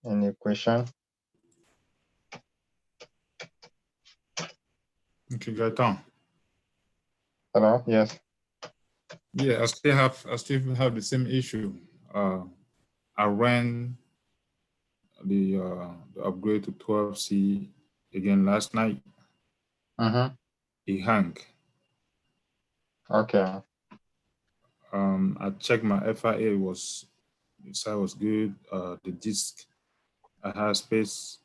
Any question? Okay, Gaetan. Hello? Yes. Yeah, I still have the same issue. I ran the upgrade to 12C again last night. Mm-hmm. It hung. Okay. I checked my FIA the site was good. The disk I had space.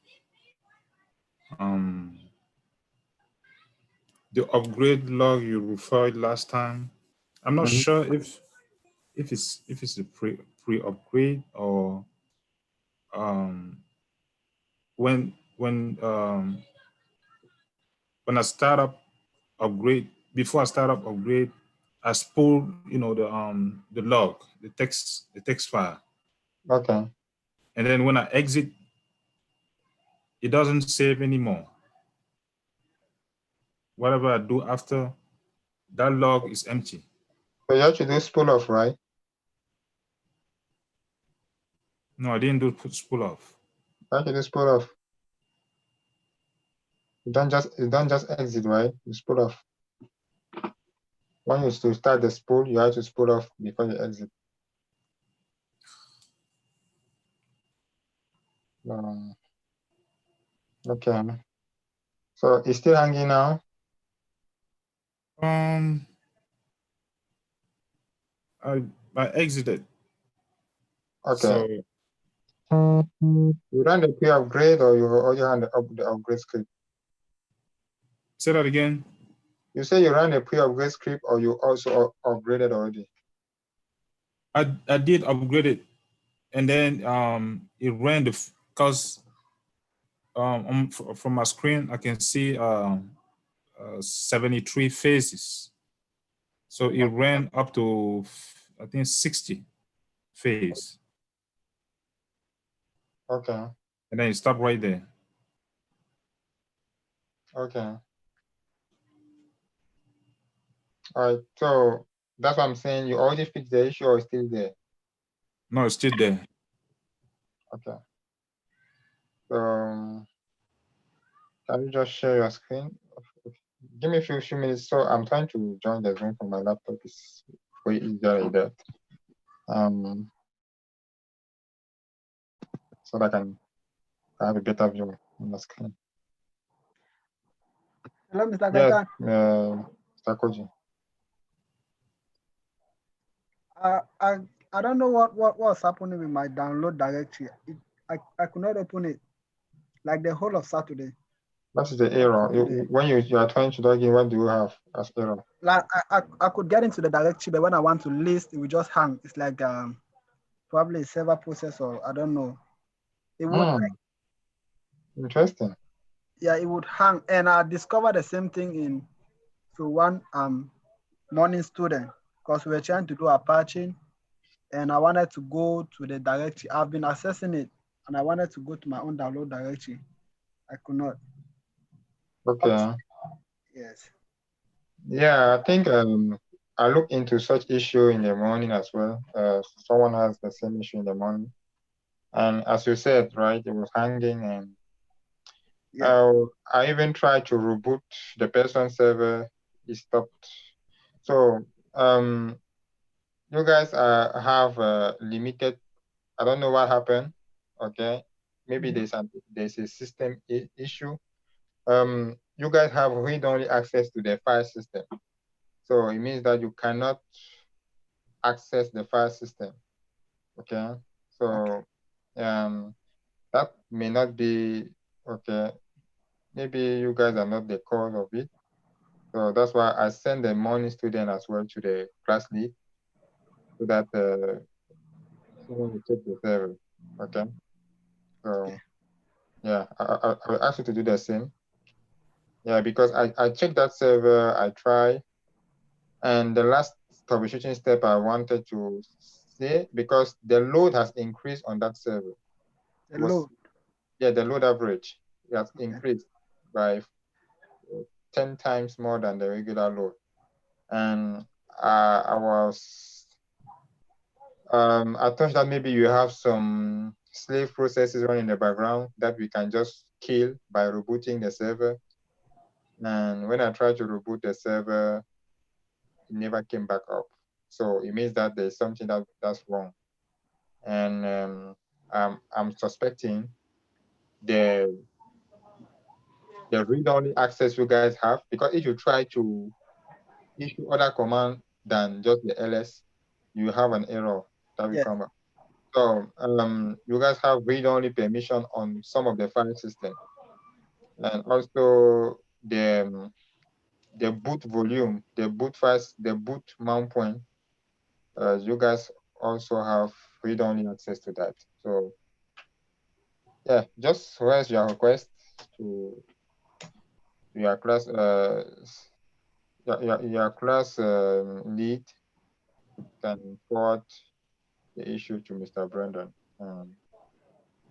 Um, the upgrade log you referred last time. I'm not Mm-hmm. sure if it's a pre upgrade or um when when um when I start up upgrade before I start up upgrade, I spool the log, the text file, Okay. and then when I exit, it doesn't save anymore. Whatever I do after, that log is empty. So you have to do spool off, right? No, I didn't do spool off. You have to do spool off. You don't just exit, right? You spool off. When you to start the spool, you have to spool off before you exit. Okay. So it's still hanging now? I exited. Okay. So You ran the pre-upgrade or you already ran the upgrade script? say that again. You say you ran a pre-upgrade script or you also upgraded already? I did upgrade it, and then it ran because from my screen I can see 73 phases. So it ran up to I think 60 phase. Okay. And then it stopped right there. Okay. All right. So that's what I'm saying. You already fixed the issue or it's still there? No, it's still there. Okay. So can you just share your screen? Give me a few minutes. So I'm trying to join the Zoom from my laptop. It's way easier like that. So that I can have a better view on the screen. Hello, Mr. Yes, Gaetan. Mr. Koji. I don't know what's happening with my download directory. I could not open it like the whole of Saturday. What is the error? When you are trying to log in, what do you have as error? Like I could get into the directory, but when I want to list, it will just hang. It's like probably a server process or I don't know. It would Interesting. yeah, it would hang. And I discovered the same thing in one morning student because we were trying to do a patching and I wanted to go to the directory. I've been accessing it and I wanted to go to my own download directory. I could not. Okay. Yes. Yeah, I think I look into such issue in the morning as well. Someone has the same issue in the morning. And as you said, right, it was hanging and I even tried to reboot the person server, it stopped. So you guys have limited, I don't know what happened, okay? Maybe there's a system issue. You guys have read-only access to the file system. So it means that you cannot access the file system, okay? So that may not be, okay, maybe you guys are not the cause of it. So that's why I send the morning student as well to the class lead so that someone will check the server, okay? So yeah, I will ask you to do the same. Yeah, because I checked that server, I try, and the last troubleshooting step I wanted to say, because the load has increased on that server. The load? Yeah, the load average has increased by 10 times more than the regular load. And I was I thought that maybe you have some slave processes running in the background that we can just kill by rebooting the server. And when I tried to reboot the server, it never came back up. So it means that there's something that's wrong. And I'm suspecting the read-only access you guys have, because if you try to issue other command than just the ls, you have an error that will come up. So you guys have read-only permission on some of the file system, and also the boot volume, the boot files, the boot mount point. You guys also have read-only access to that. So yeah, just raise your request to your class your class lead can forward the issue to Mr. Brandon.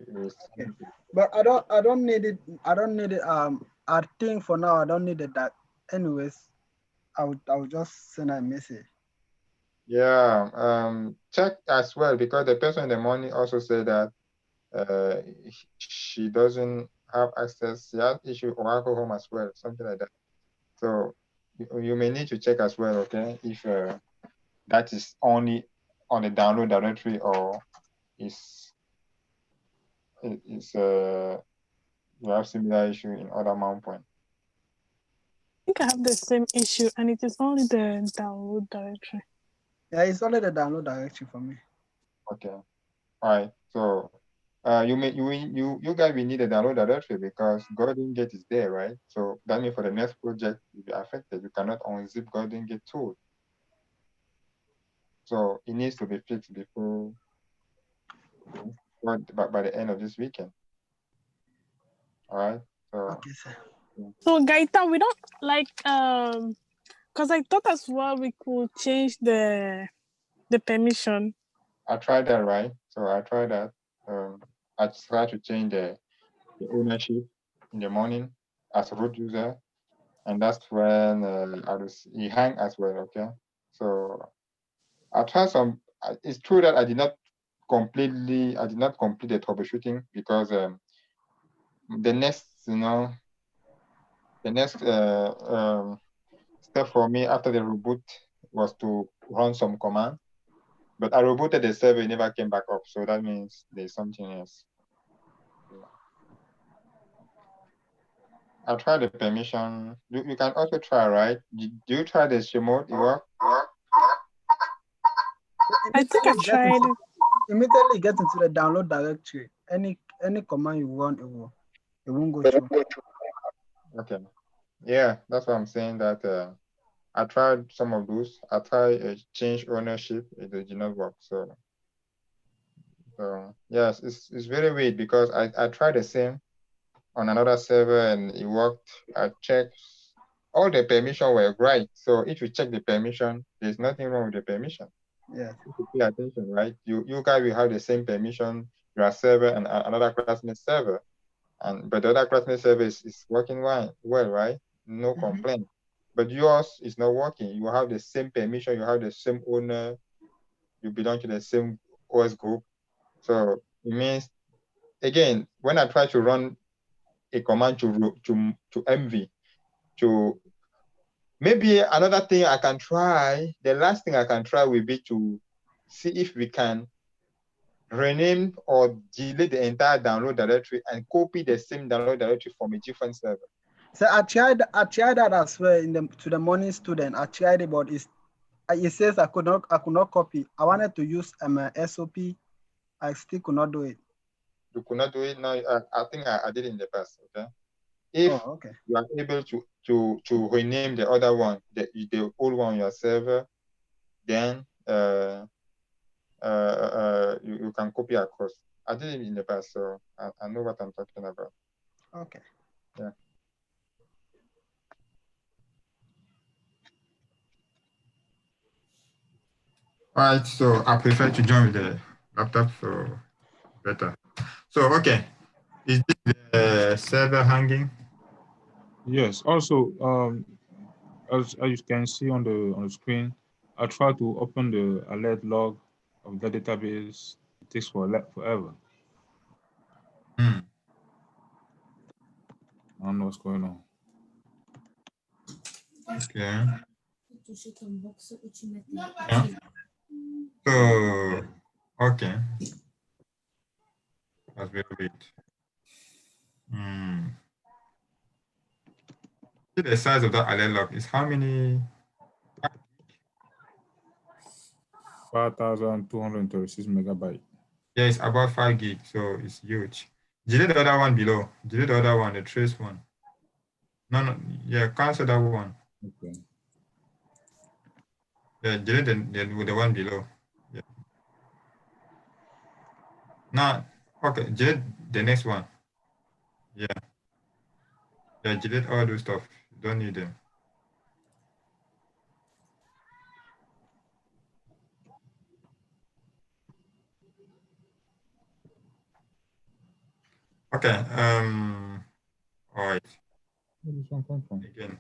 Okay. But I don't need it. I don't need it. I think for now I don't need it. That anyways, I would just send a message. Yeah. Check as well, because the person in the morning also said that she doesn't have access. She has issue Oracle Home as well, something like that. So you may need to check as well, okay, if that is only on the download directory or is you have similar issue in other mount point. I think I have the same issue, and it is only the download directory. Yeah, it's only the download directory for me. Okay. All right. So you guys will need a download directory because Golden Gate is there, right? So that means for the next project will be affected. You cannot unzip Golden Gate tool. So it needs to be fixed before by the end of this weekend. All right. So okay, sir. So Gaita, we don't like because I thought as well we could change the permission. I tried that, right? So I tried that. I tried to change the ownership in the morning as a root user, and that's when it hang as well. Okay. So I tried some. It's true that I did not complete the troubleshooting because the next step for me after the reboot was to run some command, but I rebooted the server, it never came back up. So that means there's something else. I tried the permission. You can also try, right? Do you try the shemot? It work? I think I tried it. Immediately get into the download directory. Any command you want, it won't go through. Okay. Yeah, that's what I'm saying. That I tried some of those. I tried change ownership. It did not work. So yes, it's very weird because I tried the same on another server and it worked. I checked, all the permission were right. So if you check the permission, there's nothing wrong with the permission. Yeah. You should pay attention, right? You guys will have the same permission, your server and another classmate server. But the other classmate server is working well, right? No complaint. But yours is not working. You have the same permission, you have the same owner, you belong to the same OS group. So it means, again, when I try to run a command to MV, to maybe another thing I can try, the last thing I can try will be to see if we can rename or delete the entire download directory and copy the same download directory from a different server. So I tried that as well to the morning student. I tried it, but it says I could not copy. I wanted to use SOP. I still could not do it. You could not do it now. I think I did it in the past. Okay. If you are able to rename the other one, the old one on your server, then you can copy across. I did it in the past, so I know what I'm talking about. Okay. Yeah. All right, so I prefer to join with the laptop, so better. So okay, is this the server hanging? Yes. Also, as you can see on the screen, I try to open the alert log, of the database, it takes forever. Hmm. I don't know what's going on. Okay. Yeah. So, okay. That's very bit. See the size of that allelog is how many? 5,236 megabytes. Yeah, it's about 5 gig, so it's huge. Delete the other one below. Delete the other one, the trace one. No, yeah, cancel that one. Okay. Yeah, delete the one below. Yeah. Now, okay, delete the next one. Yeah. Yeah, delete all those stuff. You don't need them. Okay. All right. Where did this one come from? Again.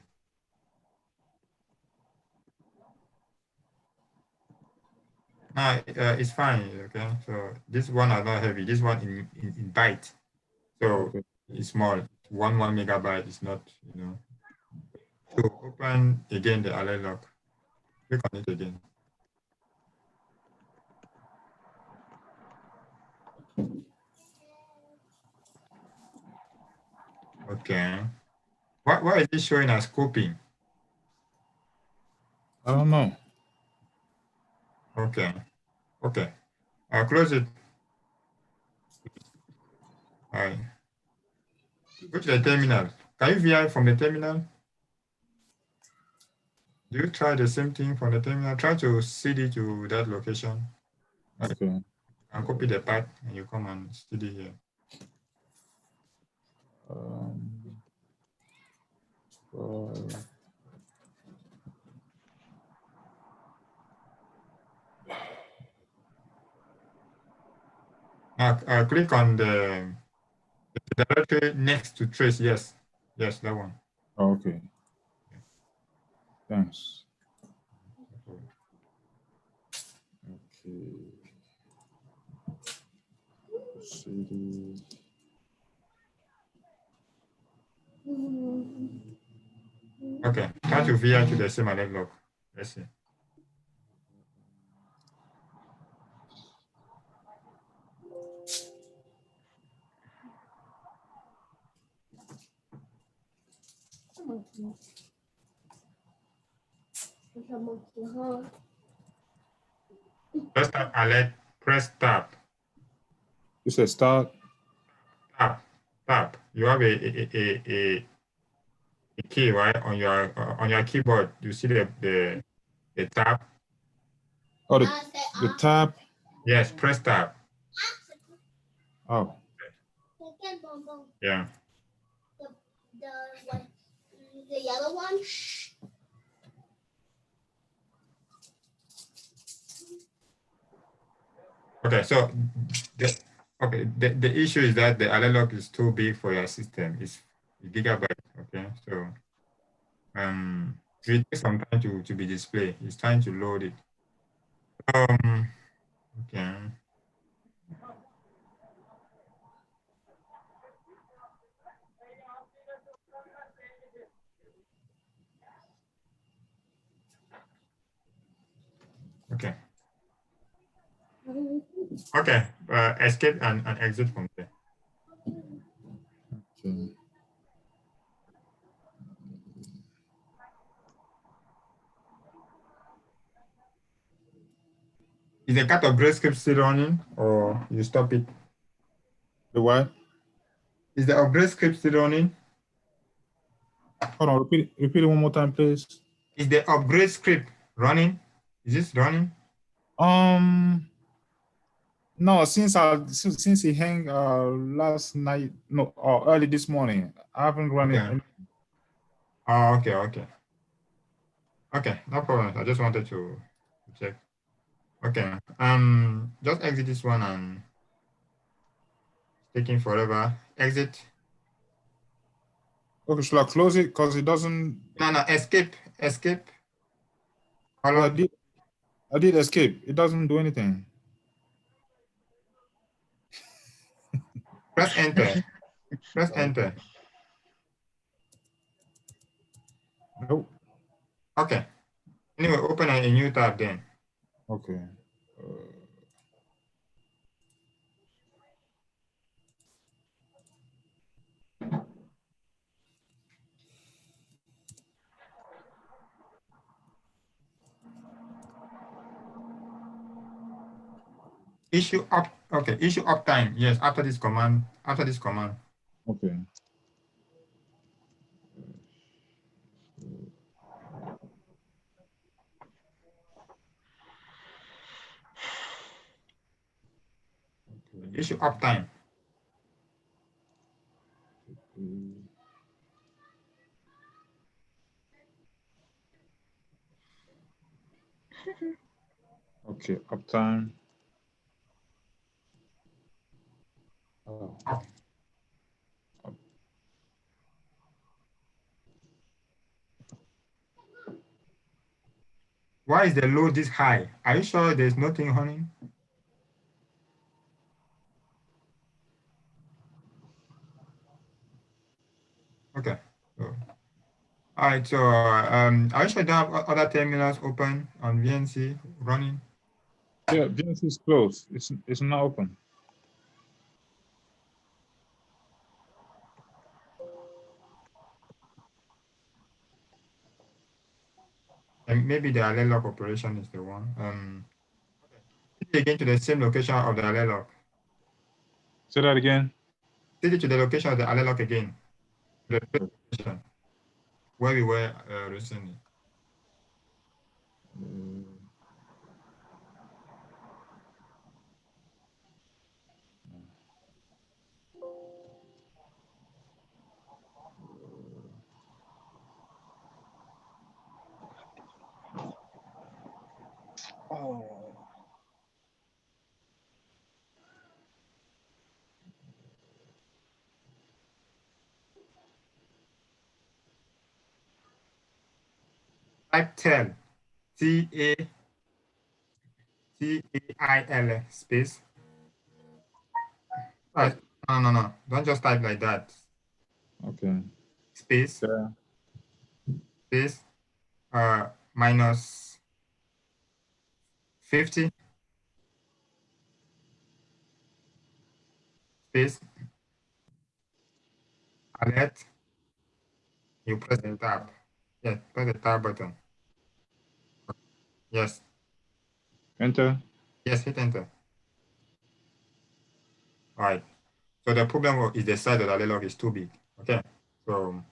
Now, it's fine. Okay. So this one are not heavy. This one in byte. So Okay. it's small. 1 megabyte is not, So open again the allelog. Click on it again. Okay. Why is it showing as copying? I don't know. Okay. Okay. I'll close it. All right. Go to the terminal. Can you VI from the terminal? Do you try the same thing from the terminal? Try to CD to that location. Okay. And copy the path and you come and CD here. Now click on the directory next to trace. Yes, that one. Okay. Thanks. Okay. CD. Okay, try to VI to the same allelog. Let's see. Press tab alert, press tab. You said start? Tab. You have a key, right? On your keyboard. You see the tab? Oh, the tab? Yes, press tab. Oh. Yeah. The yellow one. Okay, so the issue is that the allelog is too big for your system. It's gigabyte. Okay, so it takes some time to be displayed. It's time to load it. Okay. Okay. Okay. Escape and exit from there. Okay. Is the cat upgrade script still running or you stop it? The what? Is the upgrade script still running? Hold on, repeat it one more time, please. Is the upgrade script running? Is this running? No, since he hang last night, no, or early this morning, I haven't run Okay. it. Oh, okay. Okay, no problem. I just wanted to check. Okay. Just exit this one and taking forever. Exit. Okay, should I close it because it doesn't? No, escape. Oh, I did escape. It doesn't do anything. Press enter. Press enter. Nope. Okay. Anyway, open a new tab then. Okay. Issue up. Okay. Issue uptime. Yes. After this command. After this command. Okay. Issue uptime. Okay. Uptime. Oh. Up. Why is the load this high? Are you sure there's nothing running? Okay. So, all right. So, are you sure you don't have other terminals open on VNC running? Yeah, VNC is closed. It's not open. And maybe the Alloc operation is the one. Take it again to the same location of the Alloc. Say that again. Take it to the location of the Alloc again. The location where we were recently. Oh. Type TAIL, TAIL space. No. Don't just type like that. Okay. Space. Yeah. Space. Minus 50. Space. Alert. You press the tab. Yeah, press the tab button. Yes. Enter. Yes, hit enter. All right. So the problem is the size of the Alloc is too big. Okay. So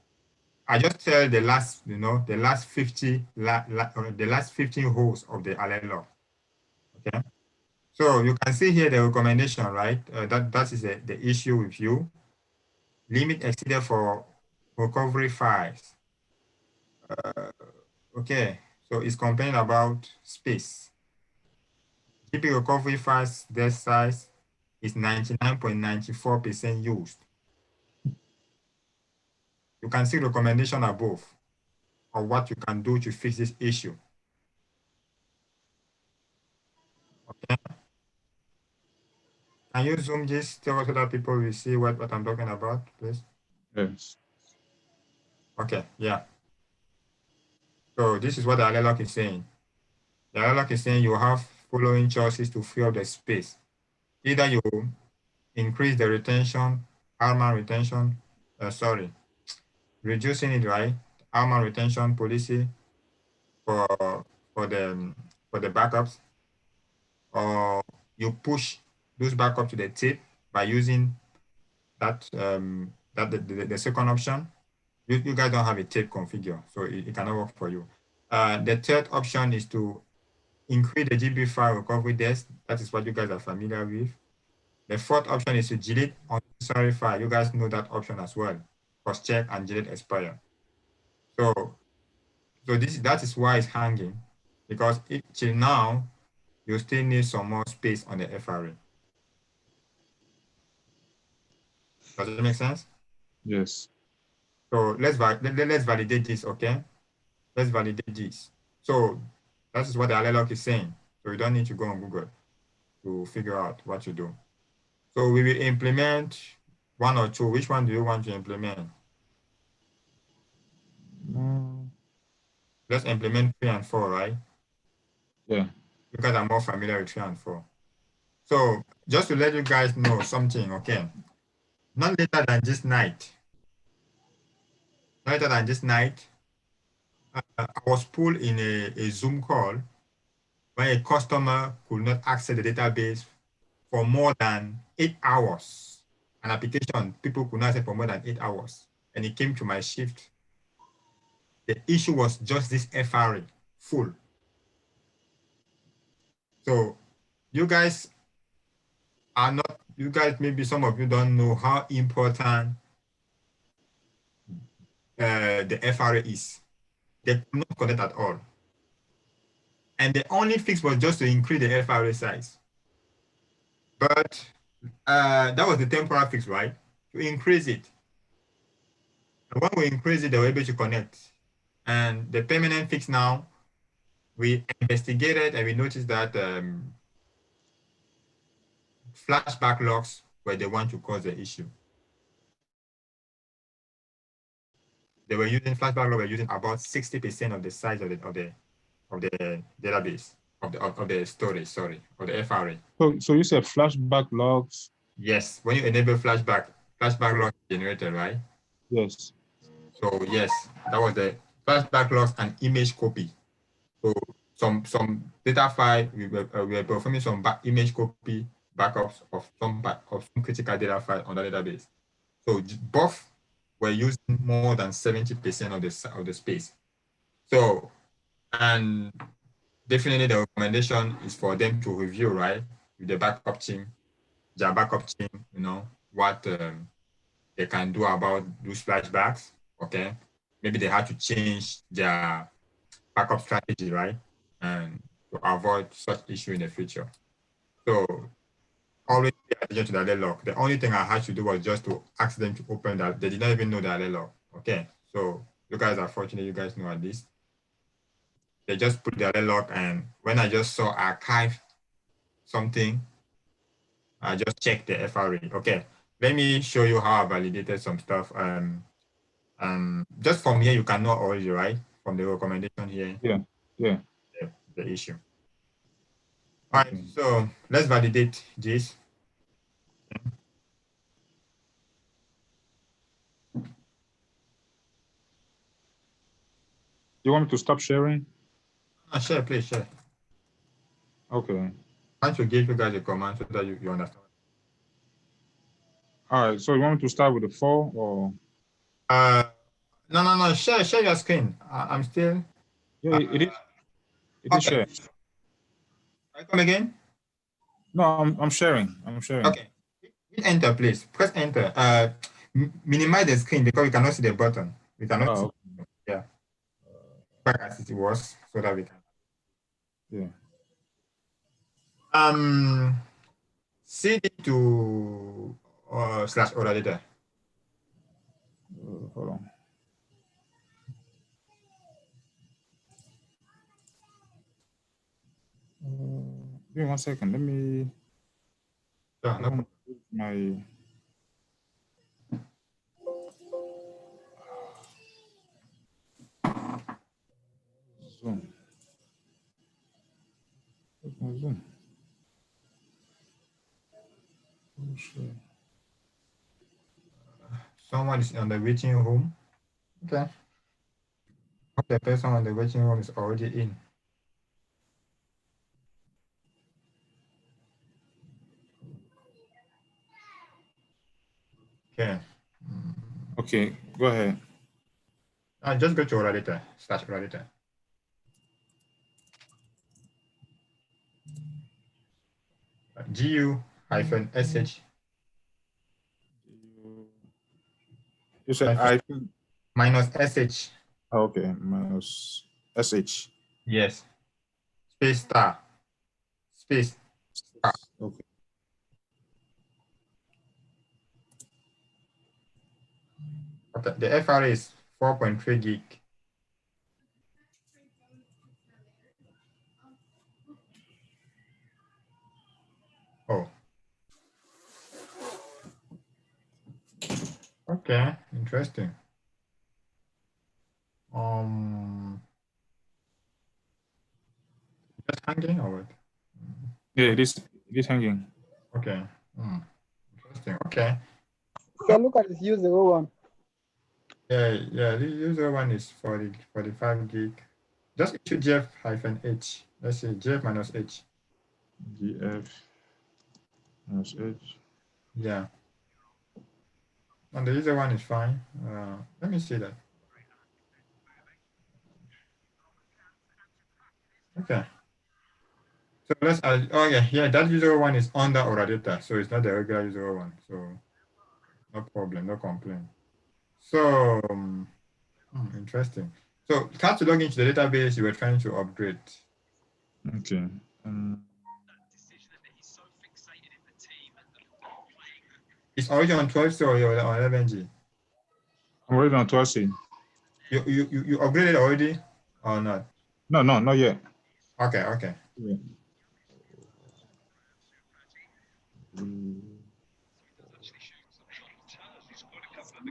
I just tell the last, the last 50, the last 15 holes of the Alloc. Okay. So you can see here the recommendation, right? That is the issue with you. Limit exceeded for recovery files. Okay. So it's complaining about space. GB recovery files disk size is 99.94% used. You can see recommendation above of what you can do to fix this issue. Okay. Can you zoom this so that people will see what I'm talking about, please? Yes. Okay, yeah. So this is what the Alloc is saying. The Alloc is saying you have following choices to free up the space. Either you increase the retention, Harman retention, reducing it, right? Harman retention policy for the backups, or you push those backups to the tape by using that the second option. You guys don't have a tape configure, so it cannot work for you. The third option is to increase the GB file recovery disk. That is what you guys are familiar with. The fourth option is to delete unnecessary file. You guys know that option as well. Cross check and delete expire. So that is why it's hanging, because till now you still need some more space on the FRA. Does it make sense? Yes. So let's validate this, okay? Let's validate this. So that is what the Alloc is saying. So you don't need to go on Google to figure out what to do. So we will implement one or two? Which one do you want to implement? Let's implement 3 and 4, right? Yeah. You guys are more familiar with 3 and 4. So just to let you guys know something, okay? Not later than this night. Not later than this night, I was pulled in a Zoom call when a customer could not access the database for more than 8 hours. An application, people could not access for more than 8 hours. And it came to my shift. The issue was just this FRA full. So you guys are not, you guys, maybe some of you don't know how important the FRA is. They could not connect at all. And the only fix was just to increase the FRA size. But that was the temporary fix, right? To increase it. And when we increase it, they were able to connect. And the permanent fix now, we investigated and we noticed that flash backlogs were the one to cause the issue. They were using flash backlog, were using about 60% of the size of the database, of the storage, sorry, of the FRA. So you said flashback logs? Yes, when you enable flashback log generated, right? Yes. So yes, that was the flashback logs and image copy. So some data file, we were performing some image copy backups of some critical data file on the database. So both were using more than 70% of the space. So, and definitely the recommendation is for them to review, right, with the backup team, their backup team, you know, what they can do about those flashbacks, okay? Maybe they have to change their backup strategy, right? And to avoid such issue in the future. So always pay attention to the alert log. The only thing I had to do was just to ask them to open that. They did not even know the alert log. Okay, so you guys are fortunate, you guys know at least. They just put the alert log, and when I just saw archive something, I just checked the FRA. Okay, let me show you how I validated some stuff. Just from here, you can know already, right? From the recommendation here. Yeah. The issue. All right, so let's validate this. You want me to stop sharing? Share, please share. Okay. I want to give you guys a command so that you understand. All right. So you want me to start with the 4 or? No. Share your screen. I'm still. Yeah, it is. It is shared. I come again? No, I'm sharing. I'm sharing. Okay. Hit enter, please. Press enter. Minimize the screen because we cannot see the button. We cannot see. Yeah. Back as it was so that we can. Yeah. CD to / order data. Hold on. Give me 1 second. Let me. Yeah, no problem. My. Zoom. Where's my Zoom? Oh, shit. Someone is on the waiting room. Okay. The person on the waiting room is already in. Okay. Okay, go ahead. Just go to order data, / order data. GU-SH. You said minus SH. Okay, minus SH. Yes. Space star. Space star. Okay. Okay. The FRA is 4.3 gig. Oh. Okay, interesting. Just hanging or what? Yeah, it is hanging. Okay. Interesting. Okay. So look at this user one. Yeah. The user one is 45 gig. Just issue GF-H. Let's say GF minus H. GF minus H. Yeah. And the user one is fine. Let me see that. Okay. So let's yeah, that user one is under our data, so it's not the regular user one. So no problem, no complaint. So interesting. So try to log into the database you were trying to upgrade. Okay. It's already on 12C or you're on 11G? I'm already on 12C. You upgraded already or not? No, not yet. Okay. Yeah.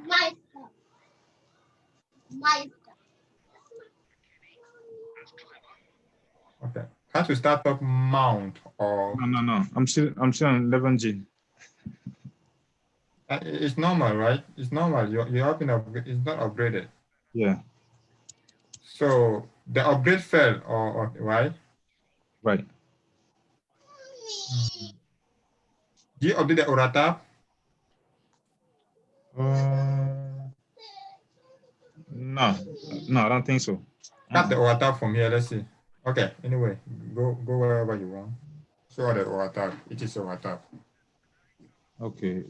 My stuff. My stuff. Okay. Can't you start up mount or No. I'm still on 11G. it's normal, right? It's normal. You have been it's not upgraded. Yeah. So the upgrade failed or right? Right. Do you update the ORATAP? No, I don't think so. Cut the ORATAP from here. Let's see. Okay. Anyway, go wherever you want. Show the ORATAP. It is ORATAP. Okay.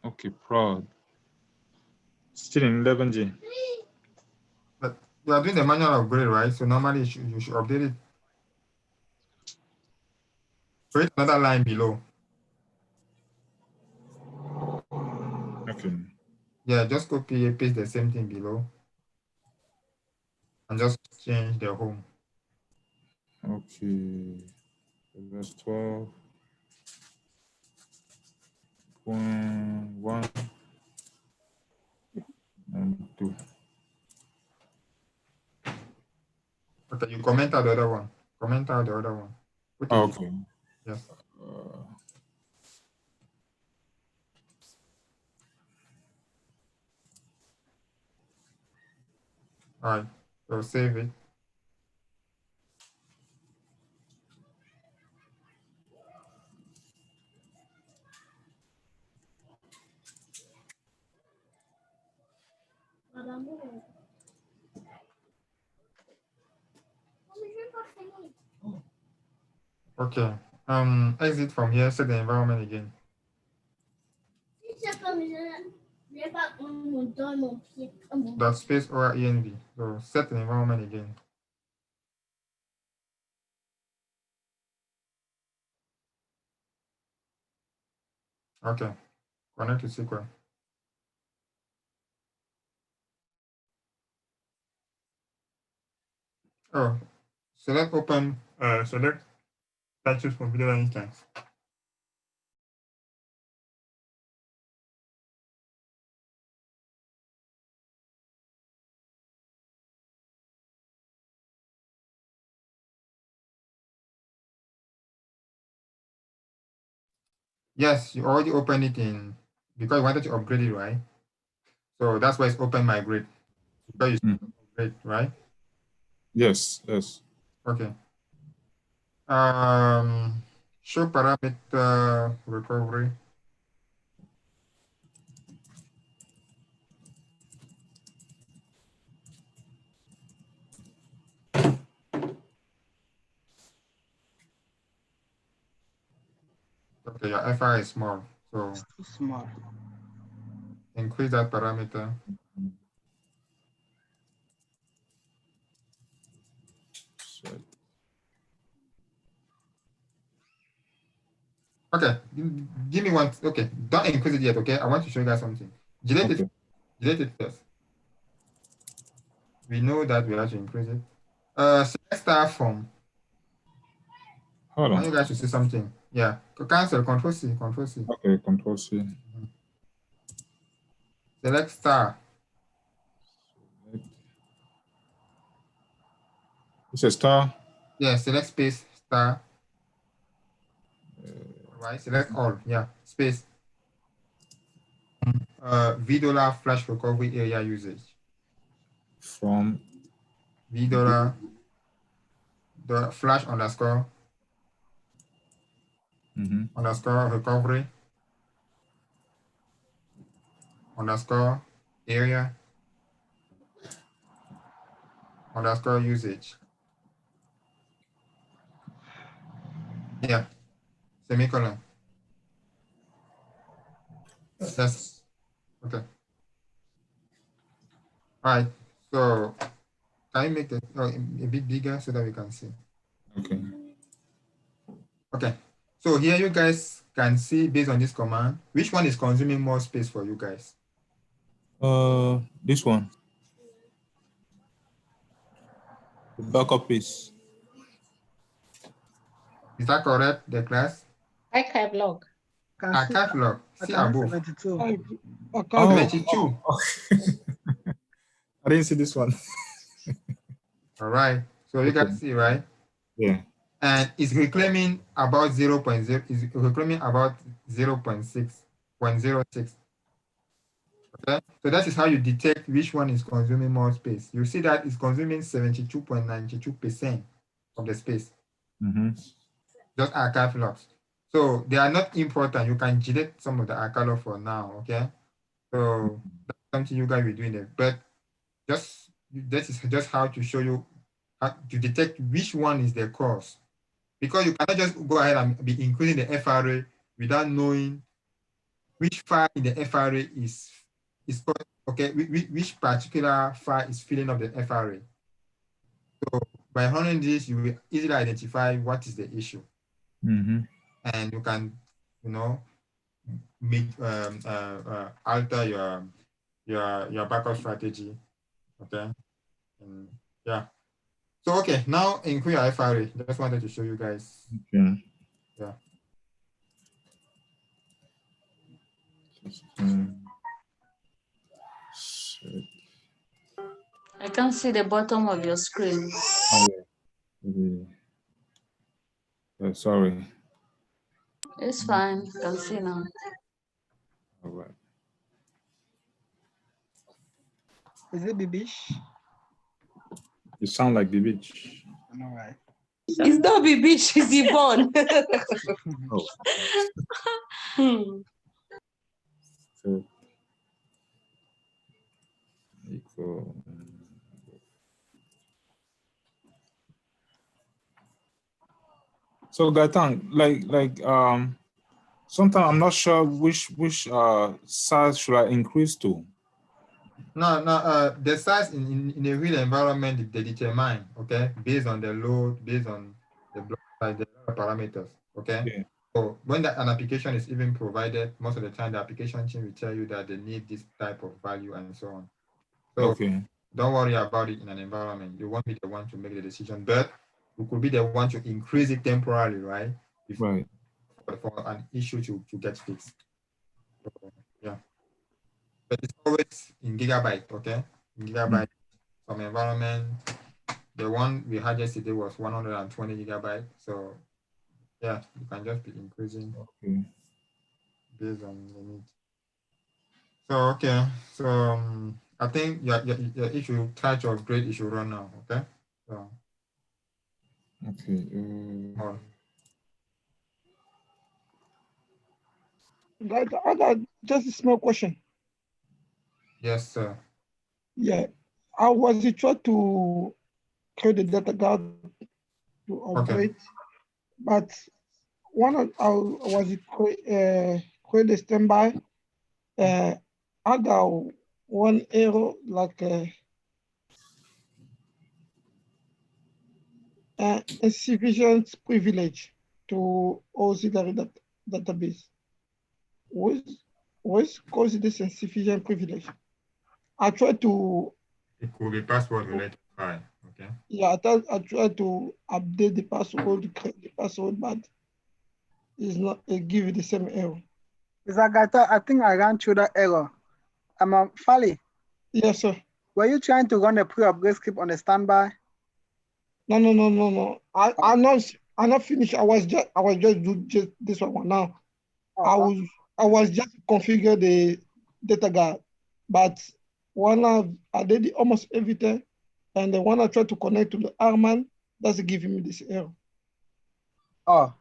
Okay, prod. Still in 11G. But you are doing the manual upgrade, right? So normally you should update it. Create another line below. Okay. Yeah, just copy paste the same thing below. And just change the home. Okay. That's 12.1 and 2. Okay, you comment out the other one. Comment out the other one. Put it Okay. Yes. All right. So save it. Okay. Exit from here. Set the environment again. That space or env. So set the environment again. Okay. Connect to SQL. Oh, select open. Select patches from video instance. Yes, you already opened it in because you wanted to upgrade it, right? So that's why it's open migrate. Because you upgrade, right? Yes. Okay. Show parameter recovery. Okay, your FR is small, so Too small. increase that parameter. Okay, give me one. Okay, don't increase it yet. Okay, I want to show you guys something. Delete it. Delete it first. We know that we have to increase it. Select star form. Hold I want on. you guys to see something. Yeah. Cancel. Control C. Control C. Okay, Control C. Select star. It's a star. Yeah. Select space star. Right. Select all. Yeah. Space. $V flash recovery area usage. From $V flash underscore underscore recovery underscore area underscore usage. Yeah. Semicolon. That's okay. All right. So can you make it a bit bigger so that we can see? okay. Okay. So here you guys can see based on this command, which one is consuming more space for you guys? This one. The backup is. Is that correct, the class? Archive log. Can see, Archive log. I See can see above. 72. Oh, 72. I didn't see this one. All right. So you Okay. guys see, right? Yeah. And it's reclaiming about 0.0, is reclaiming about 0.6. Okay. So that is how you detect which one is consuming more space. You see that it's consuming 72.92% of the space. Just archive logs. So they are not important. You can delete some of the archive log for now. Okay. So that's something you guys will do in there. But just this is just how to show you how to detect which one is the cause. Because you cannot just go ahead and be including the FRA without knowing which file in the FRA is okay, which particular file is filling up the FRA. So by running this, you will easily identify what is the issue. And you can, make alter your backup strategy. Okay. And yeah. So okay, now include your FRA. Just wanted to show you guys. Okay. Yeah. I can't see the bottom of your screen. Sorry. It's fine. You can see now. All right. Is it Bibish? You sound like the beach. All right. It's not Bibish, it's Yvonne. Oh. So, equal. So Gaetan, sometimes I'm not sure which size should I increase to. No, the size in a real environment they determine, okay, based on the load, based on the block size, the parameters, okay. Yeah. So when an application is even provided, most of the time the application team will tell you that they need this type of value and so on. So okay. Don't worry about it in an environment. You won't be the one to make the decision, but you could be the one to increase it temporarily, right? Right. For an issue to get fixed. So, yeah. But it's always in gigabyte, okay? In gigabyte from environment. The one we had yesterday was 120 gigabyte. So yeah, you can just be increasing based on the need. So okay, so I think your issue type of grade issue run now, okay? So okay. I got just a small question. Yes, sir. Yeah, I was trying to create the data guard to operate, but I was create the standby. I got one error like insufficient privilege to auxiliary database. What caused this insufficient privilege? I tried to, It could be password related file. Okay. yeah, I tried to update the password, create the password, but it's not, it give you the same error. Mr. Gaita, I think I ran through that error. Fali, Yes, sir. were you trying to run a pre-upgrade script on the standby? No. I'm not finished. I was just do just this one now. I was just configure the data guard, but when I did almost everything, and then when I tried to connect to the Arman, that's giving me this error. Oh,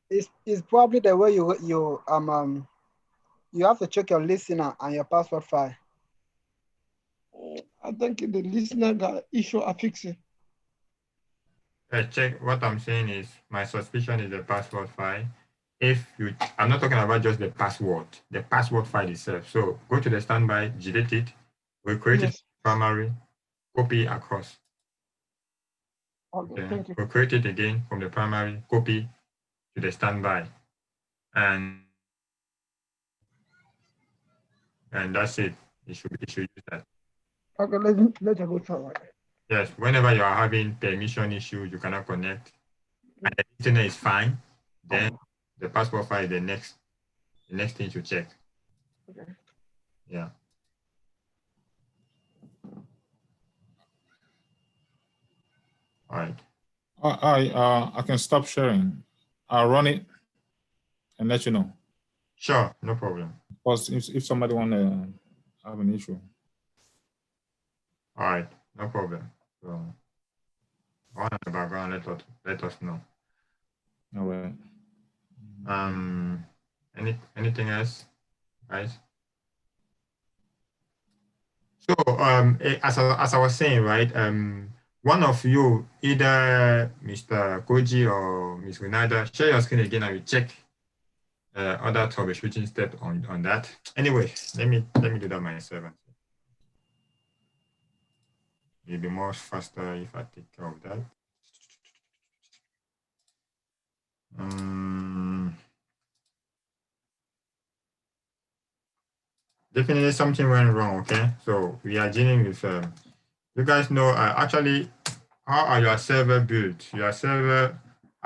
it's probably the way you have to check your listener and your password file. I think the listener got issue I fix it. Check what I'm saying is my suspicion is the password file. I'm not talking about just the password file itself. So go to the standby, delete it, recreate it primary, copy across. Okay, thank you. We'll create it again from the primary, copy to the standby, and that's it. You should use that. Okay, let's go forward. Yes, whenever you are having permission issues, you cannot connect, and the internet is fine, then the password file is the next thing to check. Okay. Yeah. All right. I can stop sharing. I'll run it and let you know. Sure, no problem. Because if somebody want to have an issue. All right, no problem. So, on the background, let us know. All right. Anything else, guys? So, as I was saying, right, one of you, either Mr. Koji or Ms. Renada, share your screen again and we check other troubleshooting steps on that. Anyway, let me do that myself. It'll be more faster if I take care of that. Definitely something went wrong, okay? So we are dealing with, you guys know, actually, how are your server built? Your server,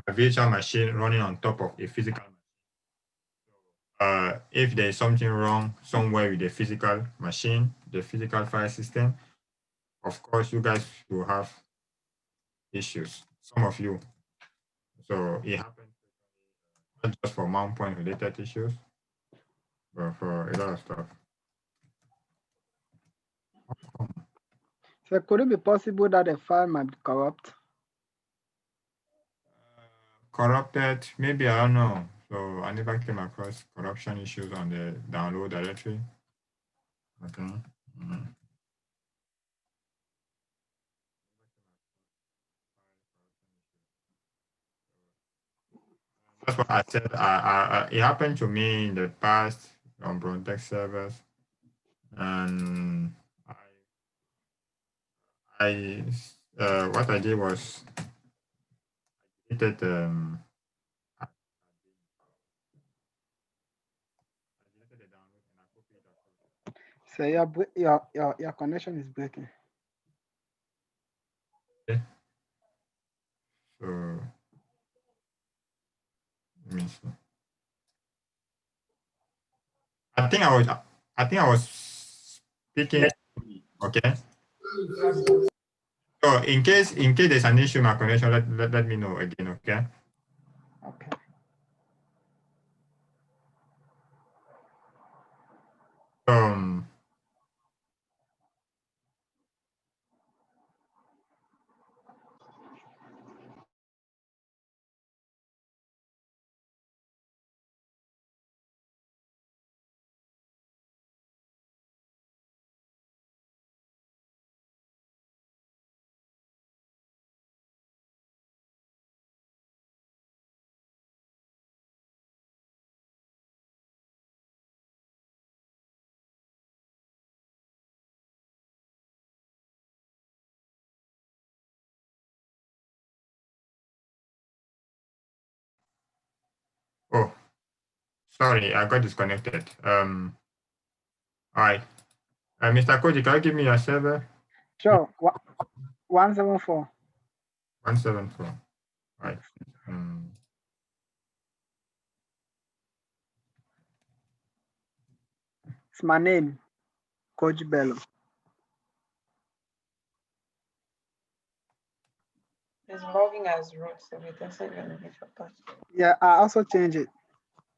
a virtual machine running on top of a physical machine. If there is something wrong somewhere with the physical machine, the physical file system, of course, you guys will have issues, some of you. So it happens not just for mount point related issues, but for a lot of stuff. So could it be possible that the file might be corrupt? Corrupted, maybe, I don't know. So I never came across corruption issues on the download directory. Okay. That's what I said. It happened to me in the past on Brontex servers, and what I did was I deleted So your connection is breaking. Okay. So let me see. I think I was speaking. Okay. So in case there's an issue in my connection, let me know again. Okay. Okay. Oh, sorry, I got disconnected. All right. Mr. Koji, can you give me your server? Sure. 174. 174. Right. It's my name, Coach Bello. It's logging as root, so it doesn't even need your password. Yeah, I also change it.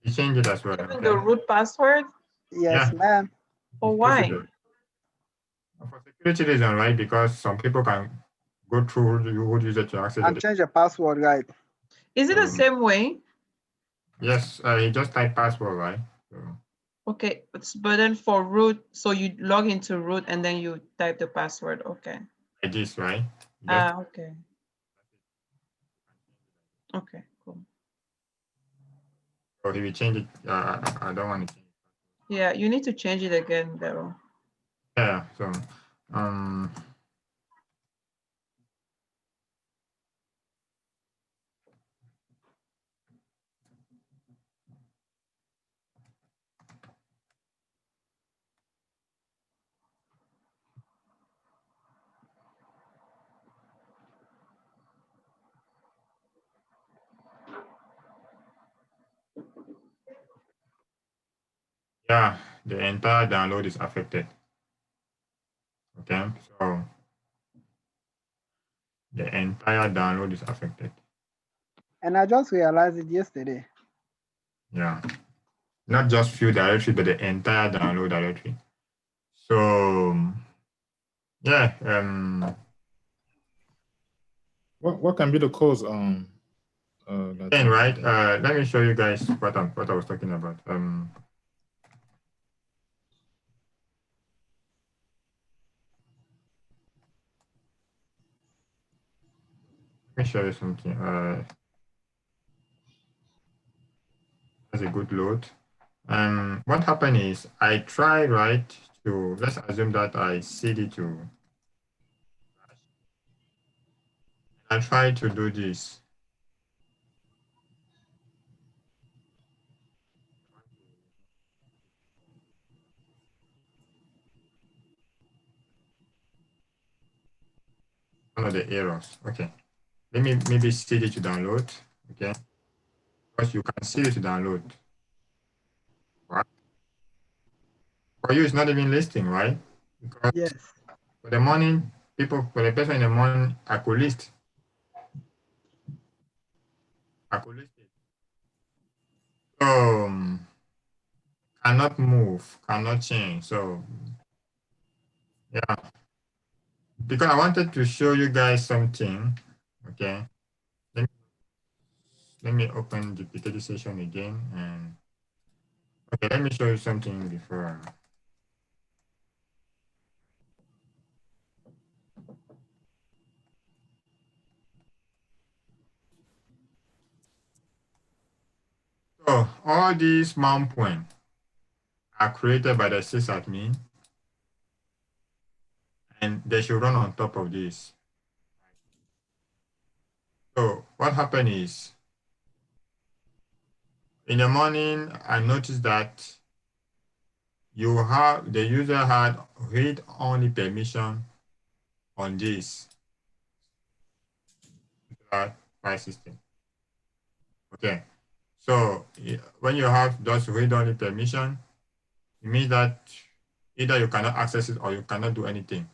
You change it as well. Even Okay. the root password? Yes, Yeah. ma'am. For why? For security reason, right? Because some people can go through who use it to access And it. change the password, right? Is it the same way? Yes, you just type password, right? So, Okay, but then for root, so you log into root and then you type the password. Okay. like this, right? Just, Okay. Okay, cool. so if you change it, I don't want to change it. Yeah, you need to change it again, though. Yeah, so yeah, the entire download is affected. Okay, so the entire download is affected. And I just realized it yesterday. Yeah, not just few directory, but the entire download directory. So yeah, What can be the cause? then right. Let me show you guys what I was talking about. Let me show you something. That's a good load. What happened is I try right to, let's assume that I cd to, I try to do this. One of the errors. Okay. Let me maybe cd to download. Okay. Because you can cd to download. Right? For you, it's not even listing, right? Because Yes. for the morning, for the person in the morning, I could list. it. So, cannot move, cannot change. So, yeah. Because I wanted to show you guys something. Okay. Let me open the PTD session again. And okay, let me show you something before. So all these mount points are created by the sysadmin, and they should run on top of this. So what happened is, in the morning, I noticed that the user had read-only permission on this file system. Okay, so when you have those read-only permission, it means that either you cannot access it or you cannot do anything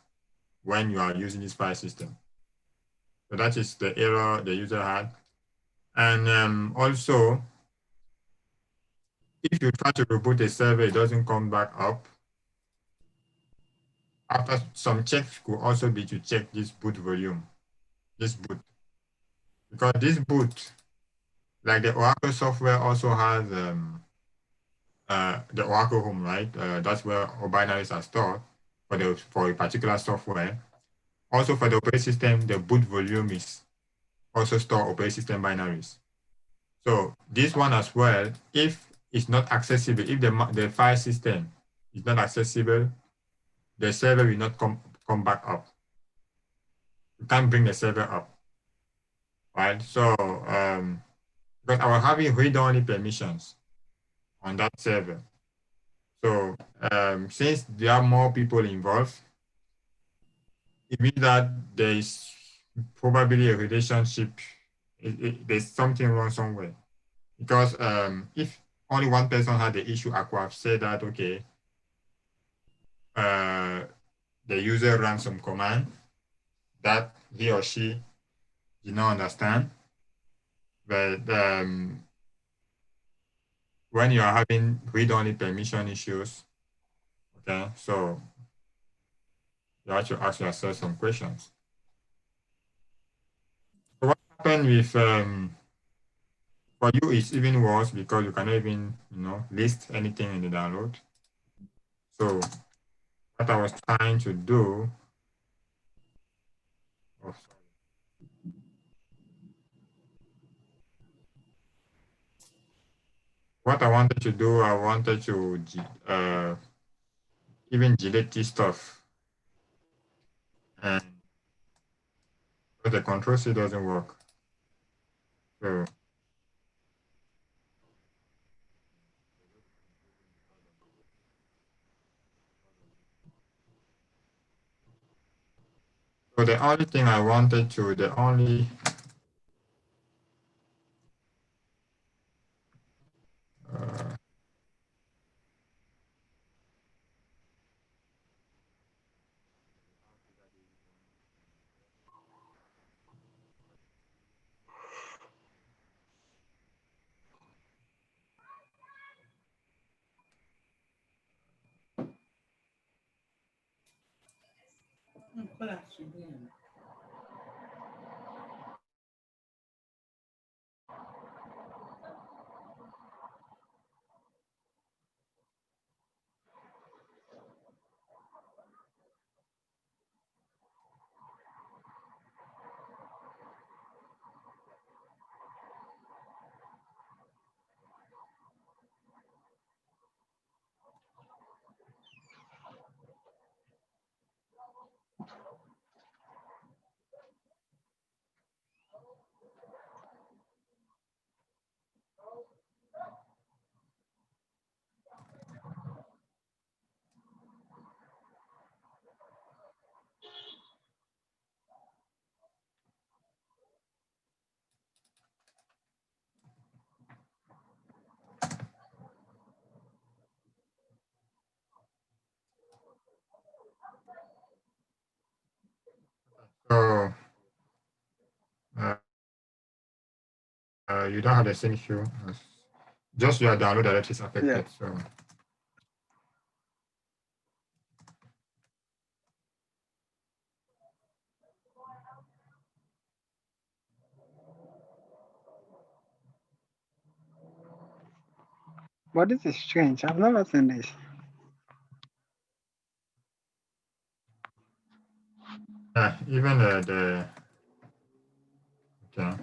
when you are using this file system. So that is the error the user had. And also, if you try to reboot a server, it doesn't come back up. After some checks could also be to check this boot volume, this boot. Because this boot, like the Oracle software also has the Oracle Home, right? That's where all binaries are stored for a particular software. Also for the operating system, the boot volume is also store operating system binaries. So this one as well, if it's not accessible, if the file system is not accessible, the server will not come back up. You can't bring the server up, right? So because I was having read-only permissions on that server. So since there are more people involved, it means that there is probably a relationship. There's something wrong somewhere. Because if only one person had the issue, I could have said that, okay, the user ran some command that he or she did not understand. But when you are having read-only permission issues, okay, so you have to ask yourself some questions. So what happened with for you it's even worse because you cannot even list anything in the download. So what I was trying to do, what I wanted to do, I wanted to even delete this stuff, and the control C doesn't work. So the only thing I wanted to, the only so you don't have the same issue. Just your download that is affected. Yeah. So But this is strange. I've never seen this. yeah, even the okay.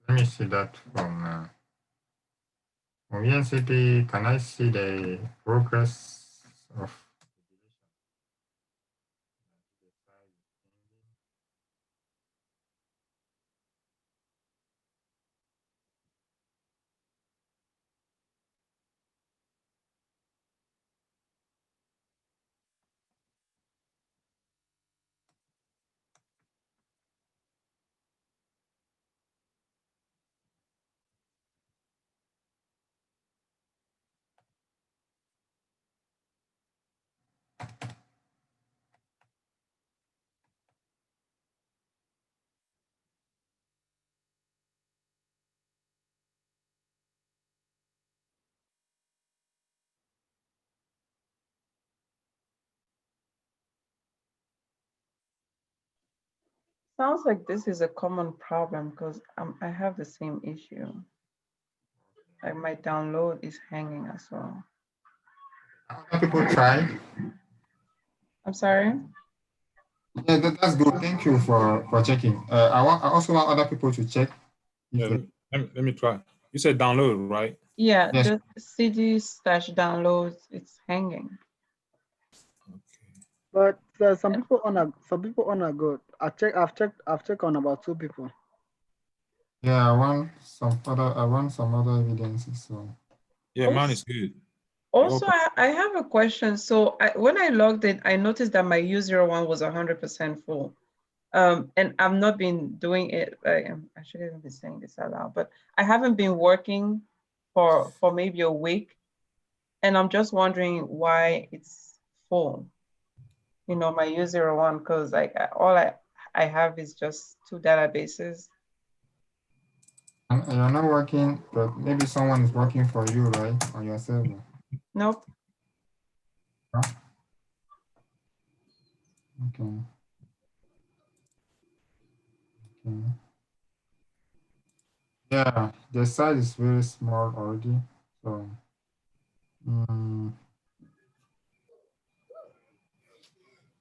Let me see that from VNCP. Can I see the progress of? Sounds like this is a common problem because I have the same issue. Like my download is hanging as well. Other people try. I'm sorry? Yeah, that's good. Thank you for checking. I also want other people to check. Yeah, let me try. You said download, right? Yeah, Yes. the CD/downloads, it's hanging. But some people on a good. I've checked on about 2 people. Yeah, I want some other evidences. So Yeah, mine is good. Also, I have a question. So when I logged in, I noticed that my U01 was 100% full. And I've not been doing it. I shouldn't even be saying this out loud, but I haven't been working for maybe a week, and I'm just wondering why it's full. You know, my U01, because like all I have is just 2 databases. and you're not working, but maybe someone is working for you, right, on your server. Nope. Huh? Okay. Okay. Yeah, the site is very small already. So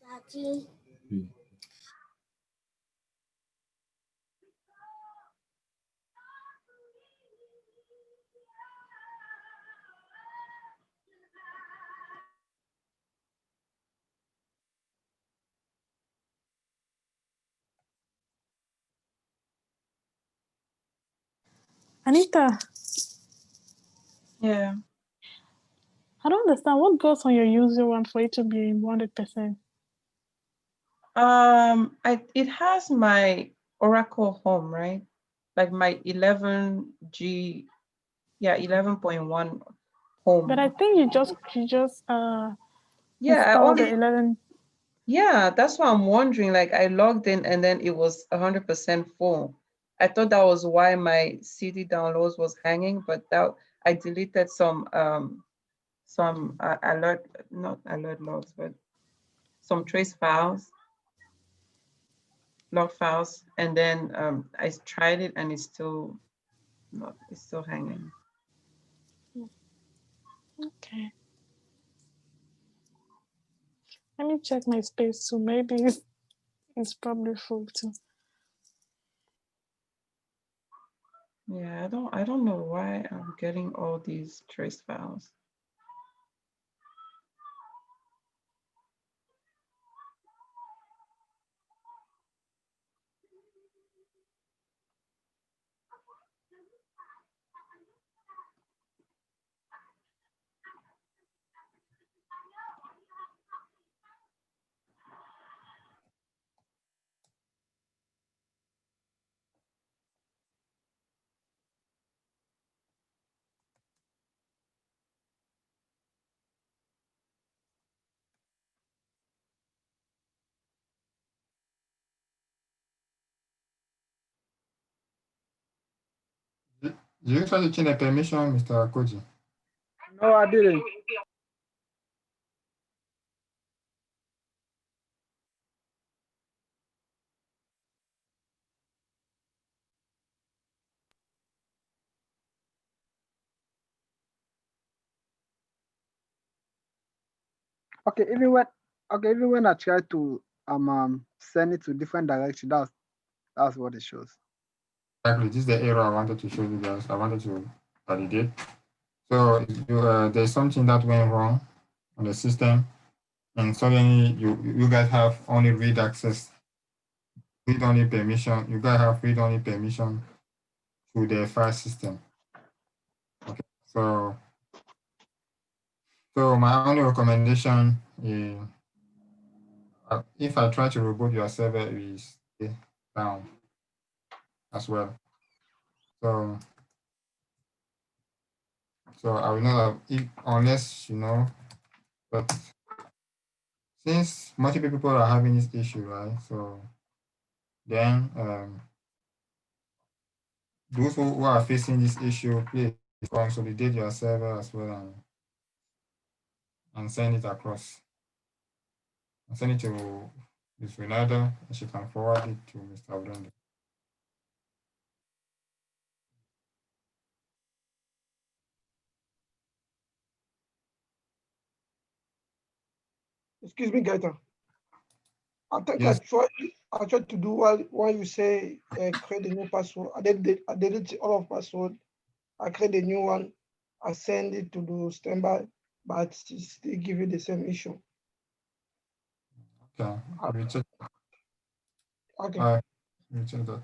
Daddy. Anita, Yeah. I don't understand what goes on your U01 for it to be 100%. It has my Oracle Home, right? Like my 11G, yeah, 11.1 home. But I think you just Yeah, I installed the only 11. Yeah, that's why I'm wondering. Like I logged in and then it was 100% full. I thought that was why my CD downloads was hanging, but that I deleted some alert, not alert logs, but some trace files, log files, and then I tried it and it's still hanging. Okay. Let me check my space too. Maybe it's probably full too. Yeah, I don't know why I'm getting all these trace files. you try to change the permission, Mr. Koji? No, I didn't. Okay, even when I try to send it to different direction, that's what it shows. Exactly, this is the error I wanted to show you guys. I wanted to validate. So there's something that went wrong on the system, and suddenly you guys have only read access, read only permission. You guys have read only permission to the file system. Okay, so my only recommendation is if I try to reboot your server, is down as well. So I will not have, unless but since multiple people are having this issue, right? So then those who are facing this issue, please consolidate your server as well and send it across. And send it to Ms. Renata, and she can forward it to Mr. Brenda. Excuse me, Gaita. I think Yes. I tried to do while you say create a new password. I did all of password. I create a new one. I send it to the standby, but it still give you the same issue. Okay, I will check. Okay. We'll check that.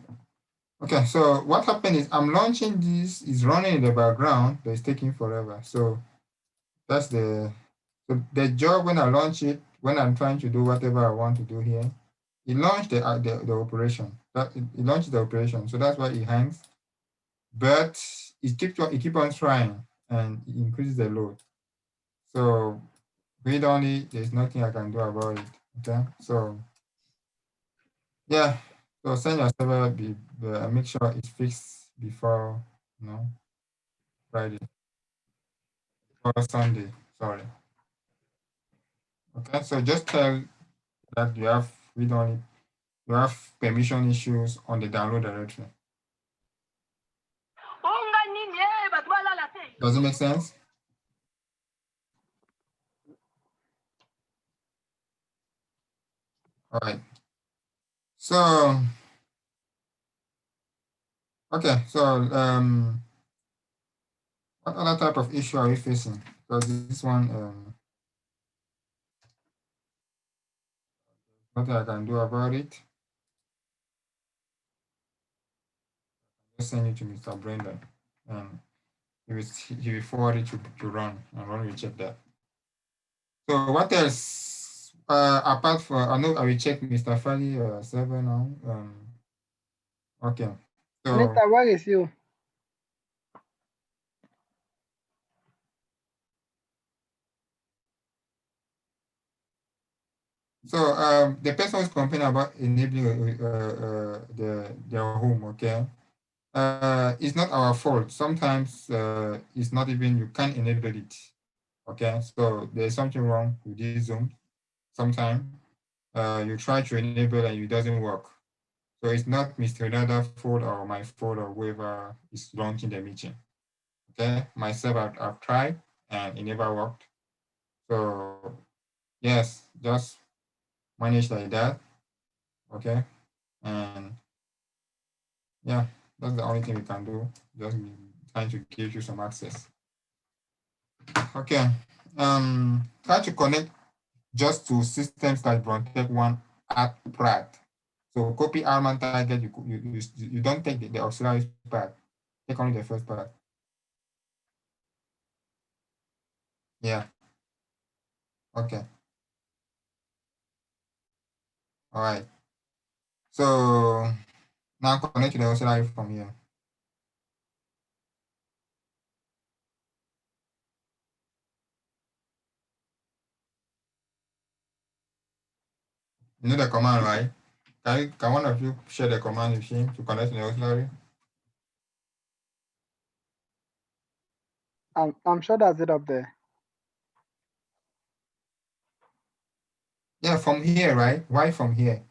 Okay, so what happened is I'm launching this, is running in the background, but it's taking forever. So that's the job when I launch it, when I'm trying to do whatever I want to do here, it launched the operation. It launched the operation. So that's why it hangs. But it keeps on trying and it increases the load. So read only, there's nothing I can do about it. Okay, so yeah, so send your server make sure it's fixed before Friday or Sunday. Sorry. Okay, so just tell that you have read only, you have permission issues on the download directory. Does it make sense? All right. So, okay. So, what other type of issue are you facing? Because this one, nothing I can do about it. Just send it to Mr. Brendan, and he will forward it to Ron, and Ron will check that. So, what else? Apart from, I know I will check Mr. Fali server now. Okay. So, Anita, where is you? so the person was complaining about enabling their home. Okay. It's not our fault. Sometimes it's not even, you can't enable it. Okay, so there's something wrong with this Zoom. Sometimes you try to enable and it doesn't work. So it's not Mr. Nada's fault or my fault or whoever is launching the meeting. Okay, myself, I've tried and it never worked. So yes, just manage like that. Okay, and yeah, that's the only thing we can do. Just trying to give you some access. Okay, try to connect just to systems like Brontech One at Pratt. So copy Arman target, you don't take the auxiliary part, take only the first part. Yeah. Okay. All right. So now connect to the auxiliary from here. You know the command, right? Can one of you share the command with him to connect to the auxiliary? I'm sure that's it up there. Yeah, from here, right? Why from here?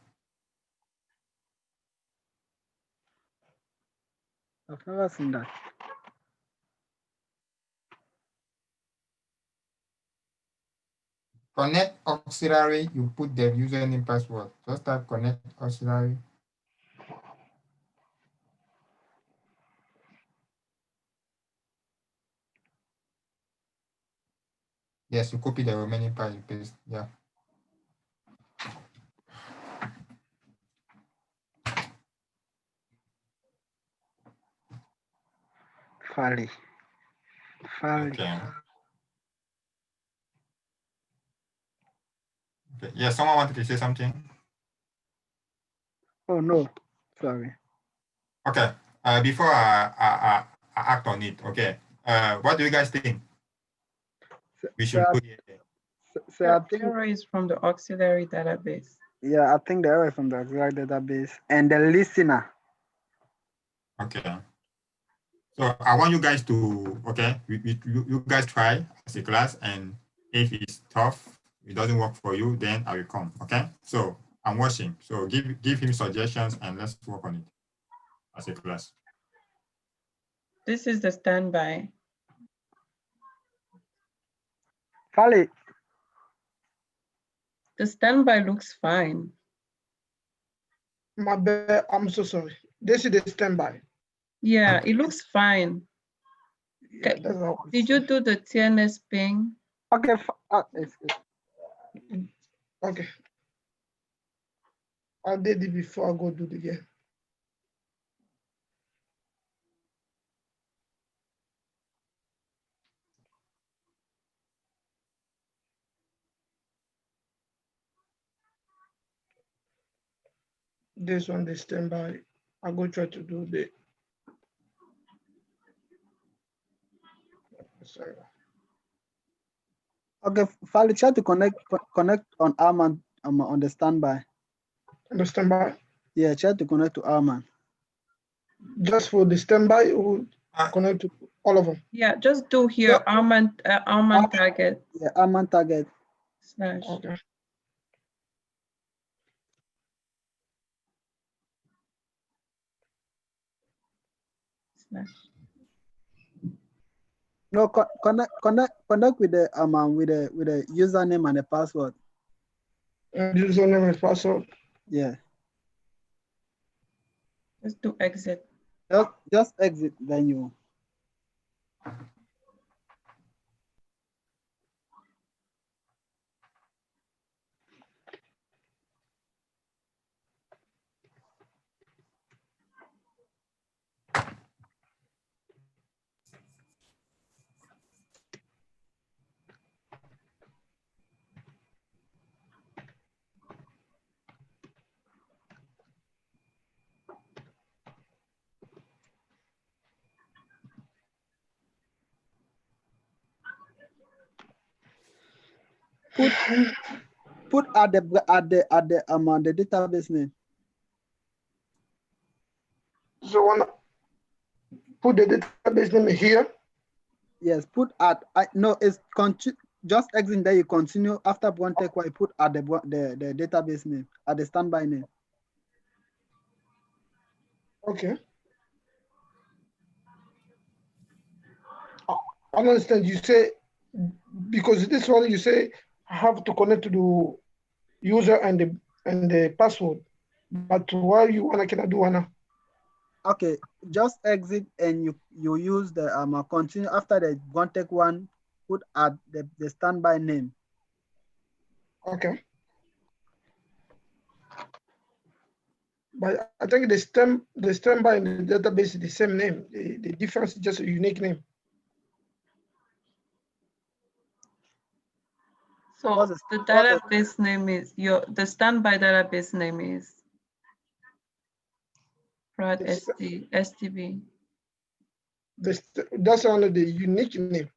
I've never seen that. Connect auxiliary, you put the username password. Just type connect auxiliary. Yes, you copy the remaining part, you paste. Yeah. Fali. Okay. Okay. Yeah, someone wanted to say something. Oh no, sorry. Okay. Before I act on it, okay. What do you guys think we should put here? So I think error is from the auxiliary database. yeah, I think the error is from the auxiliary database and the listener. Okay. So I want you guys to, okay, you guys try as a class, and if it's tough, it doesn't work for you, then I will come. Okay. So I'm watching. So give him suggestions and let's work on it as a class. This is the standby. Fali. The standby looks fine. My bad. I'm so sorry. This is the standby. Yeah, it looks fine. Yeah, that's how Did you do the TNS ping? Okay. okay. I did it before I go do it again. This one, the standby. I go try to do the. Sorry. Okay, Fali, try to connect on Arman on the standby. On the standby, Yeah, try to connect to Arman. just for the standby, or connect to all of them. Yeah, just do here Arman target Yeah, Arman target. slash. Okay. Slash. No, connect with the with the username and the password. Username and password. Yeah. Just do exit. Just exit, then you. Put at the database name. So when put the database name here. Yes, put at. No, it's just exit there. You continue after one take while you put at the database name at the standby name. Okay. I understand. You say because this one you say I have to connect to the user and the password, but why you wanna cannot do one? Okay, just exit and you use the continue after the one take one. Put at the standby name. Okay. But I think the standby in the database is the same name. The difference is just a unique name. So the database name is the standby database name is Prod STB. That's only the unique name.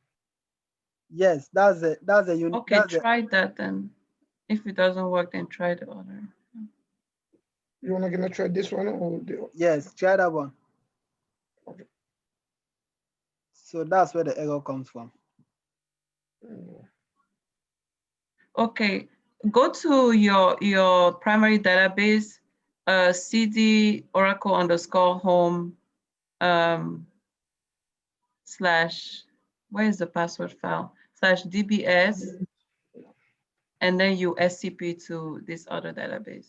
Yes, that's a unique. Okay, try that then. If it doesn't work, then try the other. You wanna gonna try this one or the? Yes, try that one. Okay. So that's where the error comes from. Okay, go to your primary database, cd oracle underscore home slash, where is the password file? Slash DBS, and then you SCP to this other database.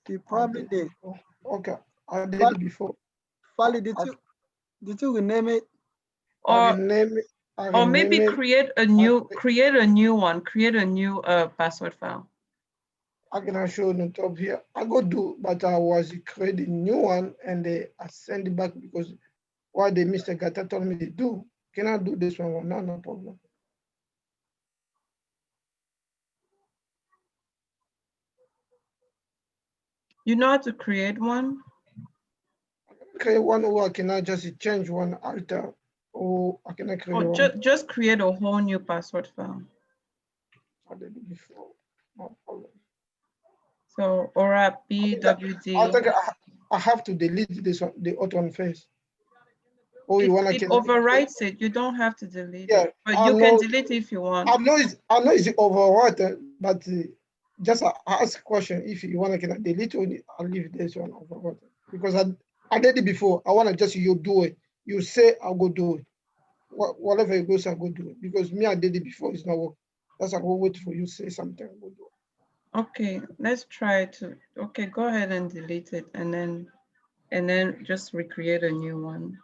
You probably did. Okay, I did it before. Fali, did you rename it? Or or maybe create a new one, create a new password file. I can show on top here. I go do, but I was creating a new one and I send it back because what the Mr. Gata told me to do. Can I do this one? No problem. You know how to create one? Create one, or I cannot just change one alter, or I cannot create one. Just create a whole new password file. I did it before. No problem. So Aura BWD. I think I have to delete this one, the other one first. Or you wanna It overwrites it. You don't have to delete it, but you can delete it if you want. I know it's overwritten, but just ask a question if you wanna can I delete it. I'll leave this one overwritten because I did it before. I wanna just you do it. You say I'll go do it. Whatever it goes, I'll go do it because me I did it before. It's not work. That's I go wait for you to say something. I'll go do it. Okay, let's try to. Okay, go ahead and delete it, and then just recreate a new one.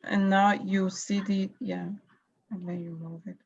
And now you see the, yeah, and then you move it.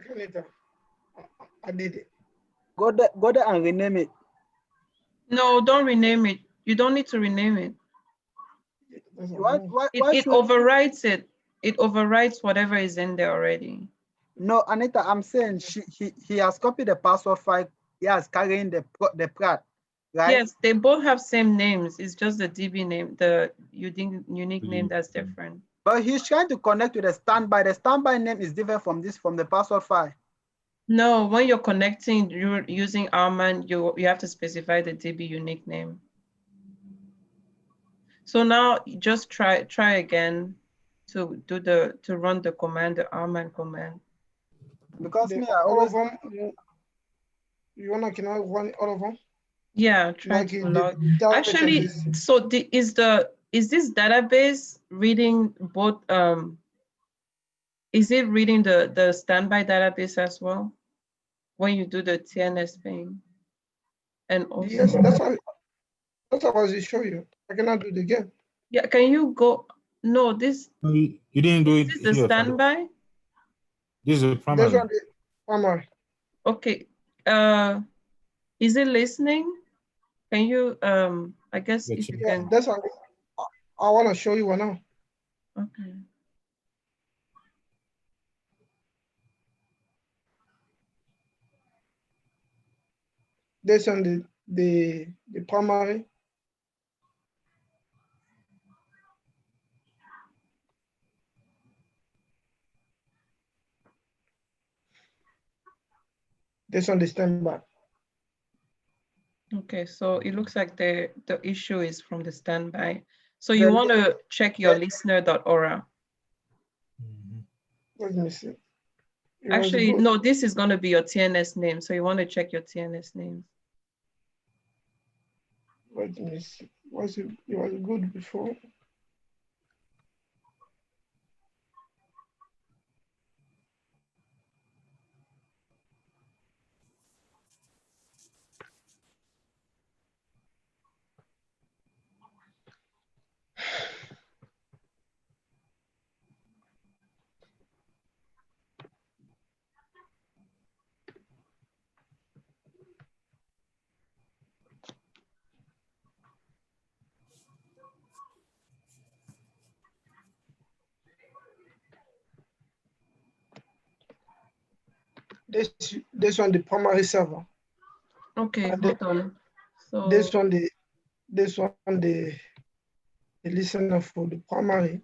Okay, later. I did it. Go there and rename it. No, don't rename it. You don't need to rename it. Why It should overwrites it. It overwrites whatever is in there already. no, Anita? I'm saying he has copied the password file. He has carrying the prat, right? Yes, they both have same names. It's just the DB name, the unique name that's different. But he's trying to connect to the standby. The standby name is different from the password file. No, when you're connecting, you're using Arman, you have to specify the DB unique name. So now just try again to run the command, the Arman command. Because me, I all always of them. You wanna can I run all of them? Yeah, try Like to in the log. database Actually, exists. so is this database reading both? Is it reading the standby database as well when you do the TNS ping? And also, Yes, that's what I was show you. I cannot do it again. yeah, can you go? No, this You didn't do it. Is this the standby? This is a This primary. one, the primary. Okay. Is it listening? Can you I guess if you Yeah, can. that's what I want to show you one now. Okay. This on the primary. This on the standby. Okay, so it looks like the issue is from the standby. So you want to check your listener.aura. Let me see. Actually, no, this is going to be your TNS name. So you want to check your TNS names. Let me see. It was good before. This one the primary server. Okay, hold on. So this one the listener for the primary.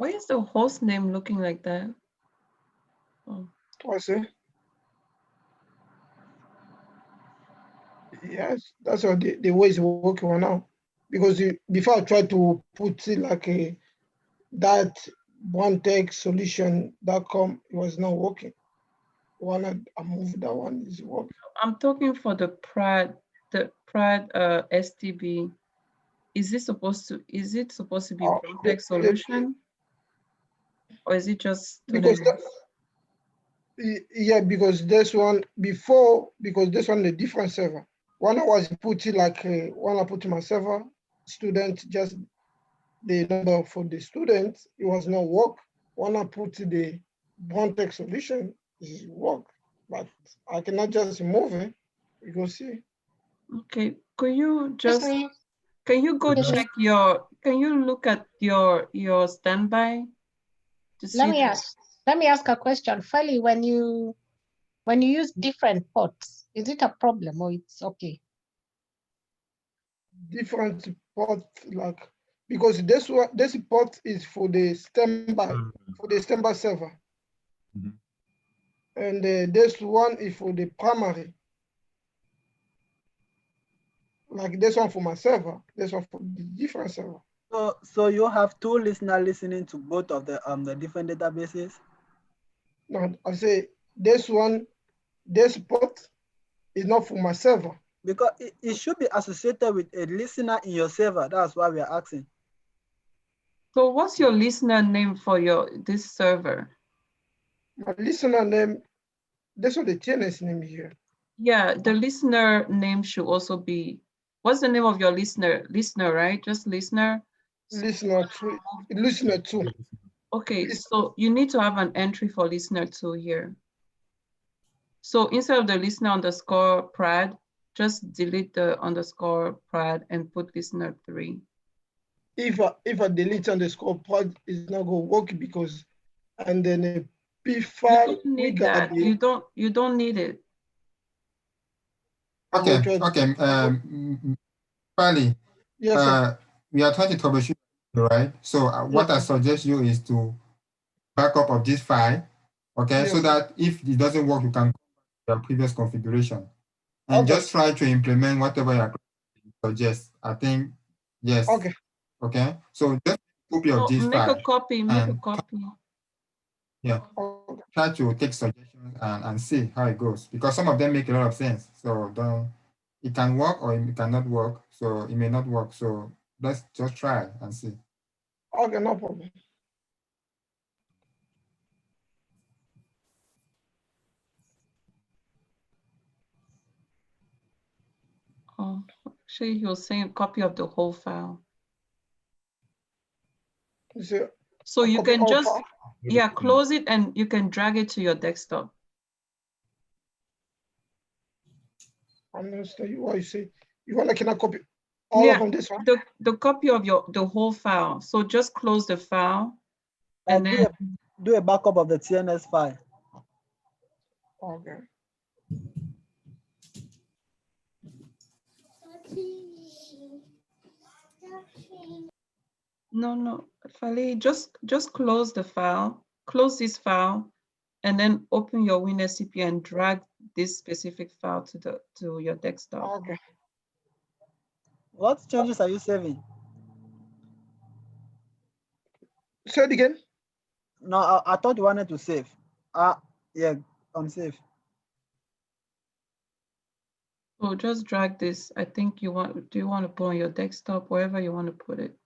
why is the host name looking like that? Oh. What's it? Yes, that's how the way it's working right now. Because before I tried to put it like that OneTechSolution.com, it was not working. When I moved that one, is working. I'm talking for the Prad STB. Is it supposed to be BroadTech Solution? Or is it just because because this one before, because this one a different server. When I was putting like when I put my server student, just the number for the students, it was not work. When I put the BroadTech Solution, it work, but I cannot just move it. You go see. Okay, could you just can you go check your, can you look at your standby? to see Let me the- ask a question. Feli, when you use different ports, is it a problem or it's okay? Different port, like, because this port is for the standby, for the standby server. Mhm. And this one is for the primary. Like this one for my server, this one for the different server. So you have two listeners listening to both of the different databases? No, I say this one, this port is not for my server. Because it should be associated with a listener in your server. That's why we are asking. So what's your listener name for this server? My listener name, this one the TNS name here. Yeah, the listener name should also be, what's the name of your listener? Listener, right? Just listener? Listener two. Okay, so you need to have an entry for listener 2 here. So instead of the listener underscore Prad, just delete the underscore Prad and put listener 3. If I delete underscore prod, it's not gonna work because, and then a P You file don't we need got that. the, You don't need it. Okay, Which was- okay. Fali, yes, sir. we are trying to troubleshoot, right? So what I Yes, sir. suggest you is to back up of this file, okay? Yes, So sir. that if it doesn't work, you can your previous configuration and Okay. just try to implement whatever you suggest. I think, yes. Okay. Okay. So just copy of So this make file. a copy, make a and copy. Yeah. Okay. Try to take suggestions and see how it goes because some of them make a lot of sense. So it can work or it cannot work. So it may not work. So let's just try and see. Okay, no problem. Oh, actually, he was saying a copy of the whole file. So, So you copy can all just, file? yeah, close it and you can drag it to your desktop. I understand what you say. You want to copy all Yeah, of them this one? the copy of the whole file. So just close the file and do, then do a backup of the TNS file. Okay. no, Fali, just close the file, close this file, and then open your WinSCP and drag this specific file to your desktop. Okay. What changes are you saving? Say it again. No, I thought you wanted to save. Yeah, save. So just drag this. I think do you want to put on your desktop, wherever you want to put it.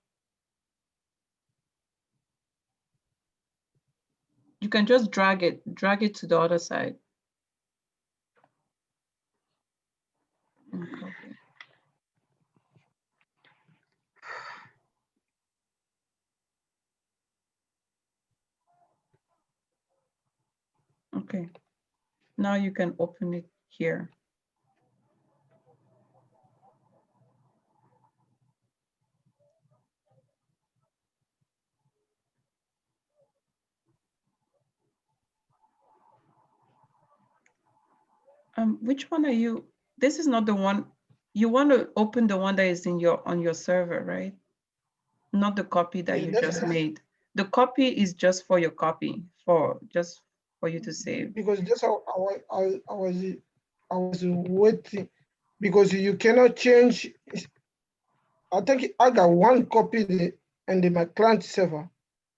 You can just drag it to the other side. And copy. Okay, now you can open it here. Which one are you? This is not the one. You want to open the one that is on your server, right? Not the copy that you just made. The copy is just for your copy, just for you to save. Because just I was waiting because you cannot change. I think I got one copy and my client server.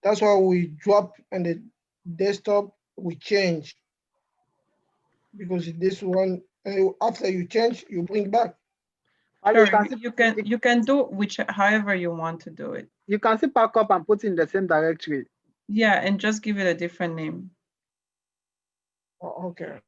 That's why we drop and the desktop we change because this one after you change you bring back. Sure, you can do however you want to do it. You can see pack up and put in the same directory. Yeah, and just give it a different name. Oh, okay.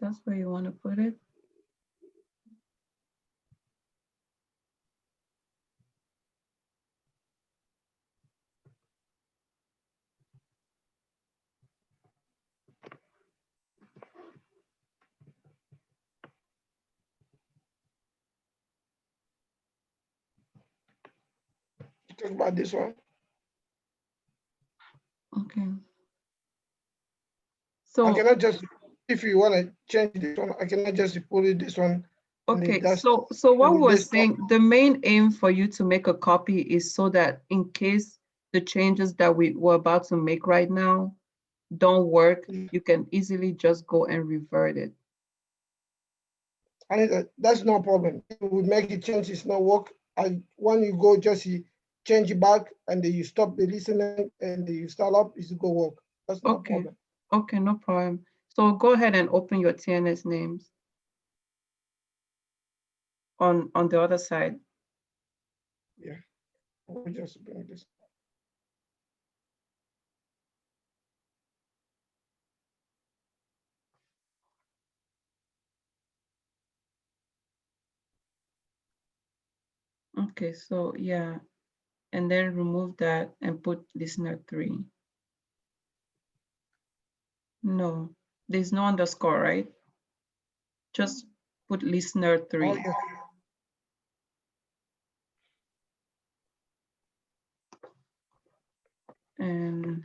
that's where you want to put it. Talk about this one. Okay. I So, cannot just, if you want to change this one, I cannot just put it this one. and okay, that's so what the we're desktop. saying, the main aim for you to make a copy is so that in case the changes that we're about to make right now don't work, you can easily just go and revert it. And that's no problem. If we make a change, it's not work. And when you go, just change it back, and then you stop the listening, and then you start up, it's go work. That's no Okay. problem. Okay, no problem. So go ahead and open your TNS names on the other side. Yeah, we'll just bring this. Okay, so yeah, and then remove that and put listener 3. No, there's no underscore, right? Just put listener 3. Oh, yeah. And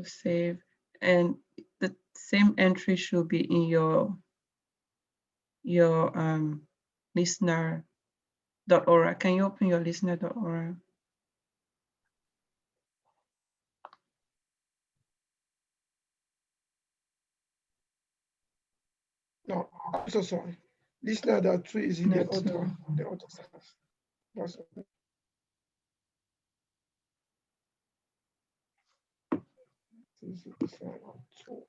save, and the same entry should be in your listener.aura. Can you open your listener.aura? No, I'm so sorry. Listener that 3 is in the other stuff. That's okay. This is listener 2.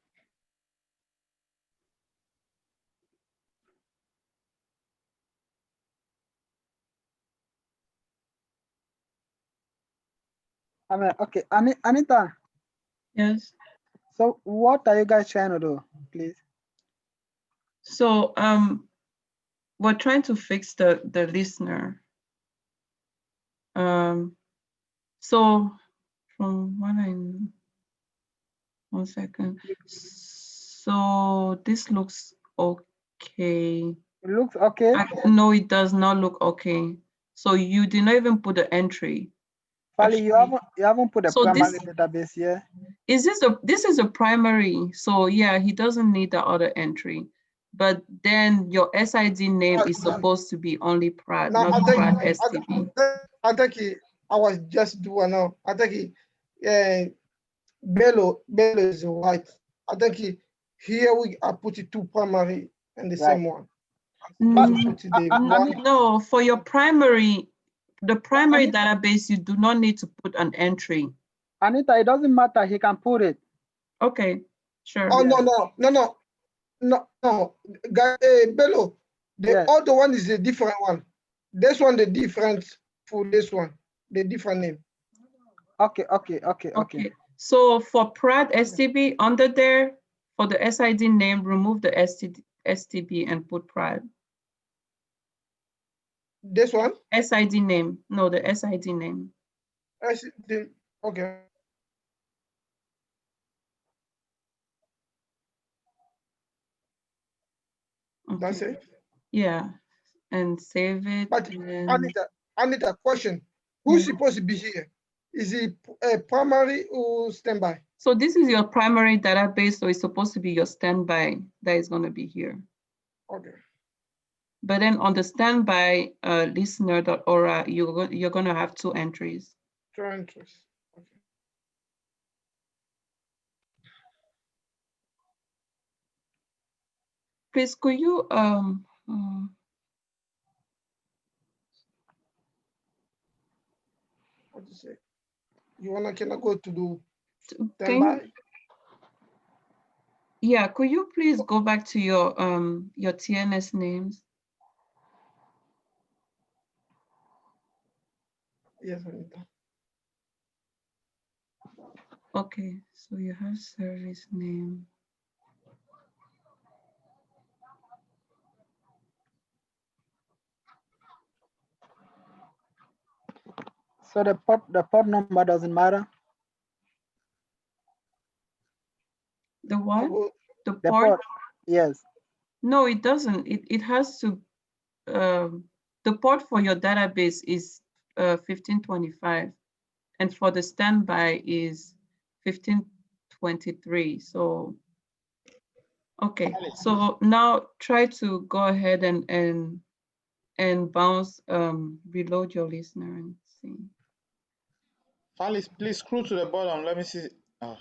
I mean, okay, Anita. Yes. So what are you guys trying to do, please? So we're trying to fix the listener. So from what I know, 1 second. So this looks okay. It looks okay. No, it does not look okay. So you did not even put the entry. Fali, you haven't put a So primary this- database here. This is a primary, so yeah, he doesn't need the other entry. But then your SID name is supposed to be only Pratt, No, not Pratt STB. I think I was just doing now. I think Bello is right. I think here I put it 2 primary and the same one. No, for your primary, the primary database, you do not need to put an entry. Anita, it doesn't matter. He can put it. Okay, sure. Oh, no. Guy, Bello, the other one is a different one. This one, the different for this one, the different name. Okay. So for Pratt STB under there, for the SID name, remove the STB and put Pratt. This one? SID name. No, the SID name. Okay. That's it? Yeah, and save it. But I need a question. Who's supposed to be here? Is it a primary or standby? So this is your primary database, so it's supposed to be your standby that is going to be here. Okay. But then on the standby listener.aura, you're going to have 2 entries. 2 entries. Okay. Please, could you what do you say? Can I go to do standby? Yeah, could you please go back to your TNS names? Yes, Anita. Okay, so you have service name. So the port number doesn't matter. The what? The The port? port, yes. No, it doesn't. It has to. The port for your database is 1525, and for the standby is 1523. So, okay. So now try to go ahead and bounce, reload your listener and see. Alice, please scroll to the bottom. Let me see. Oh.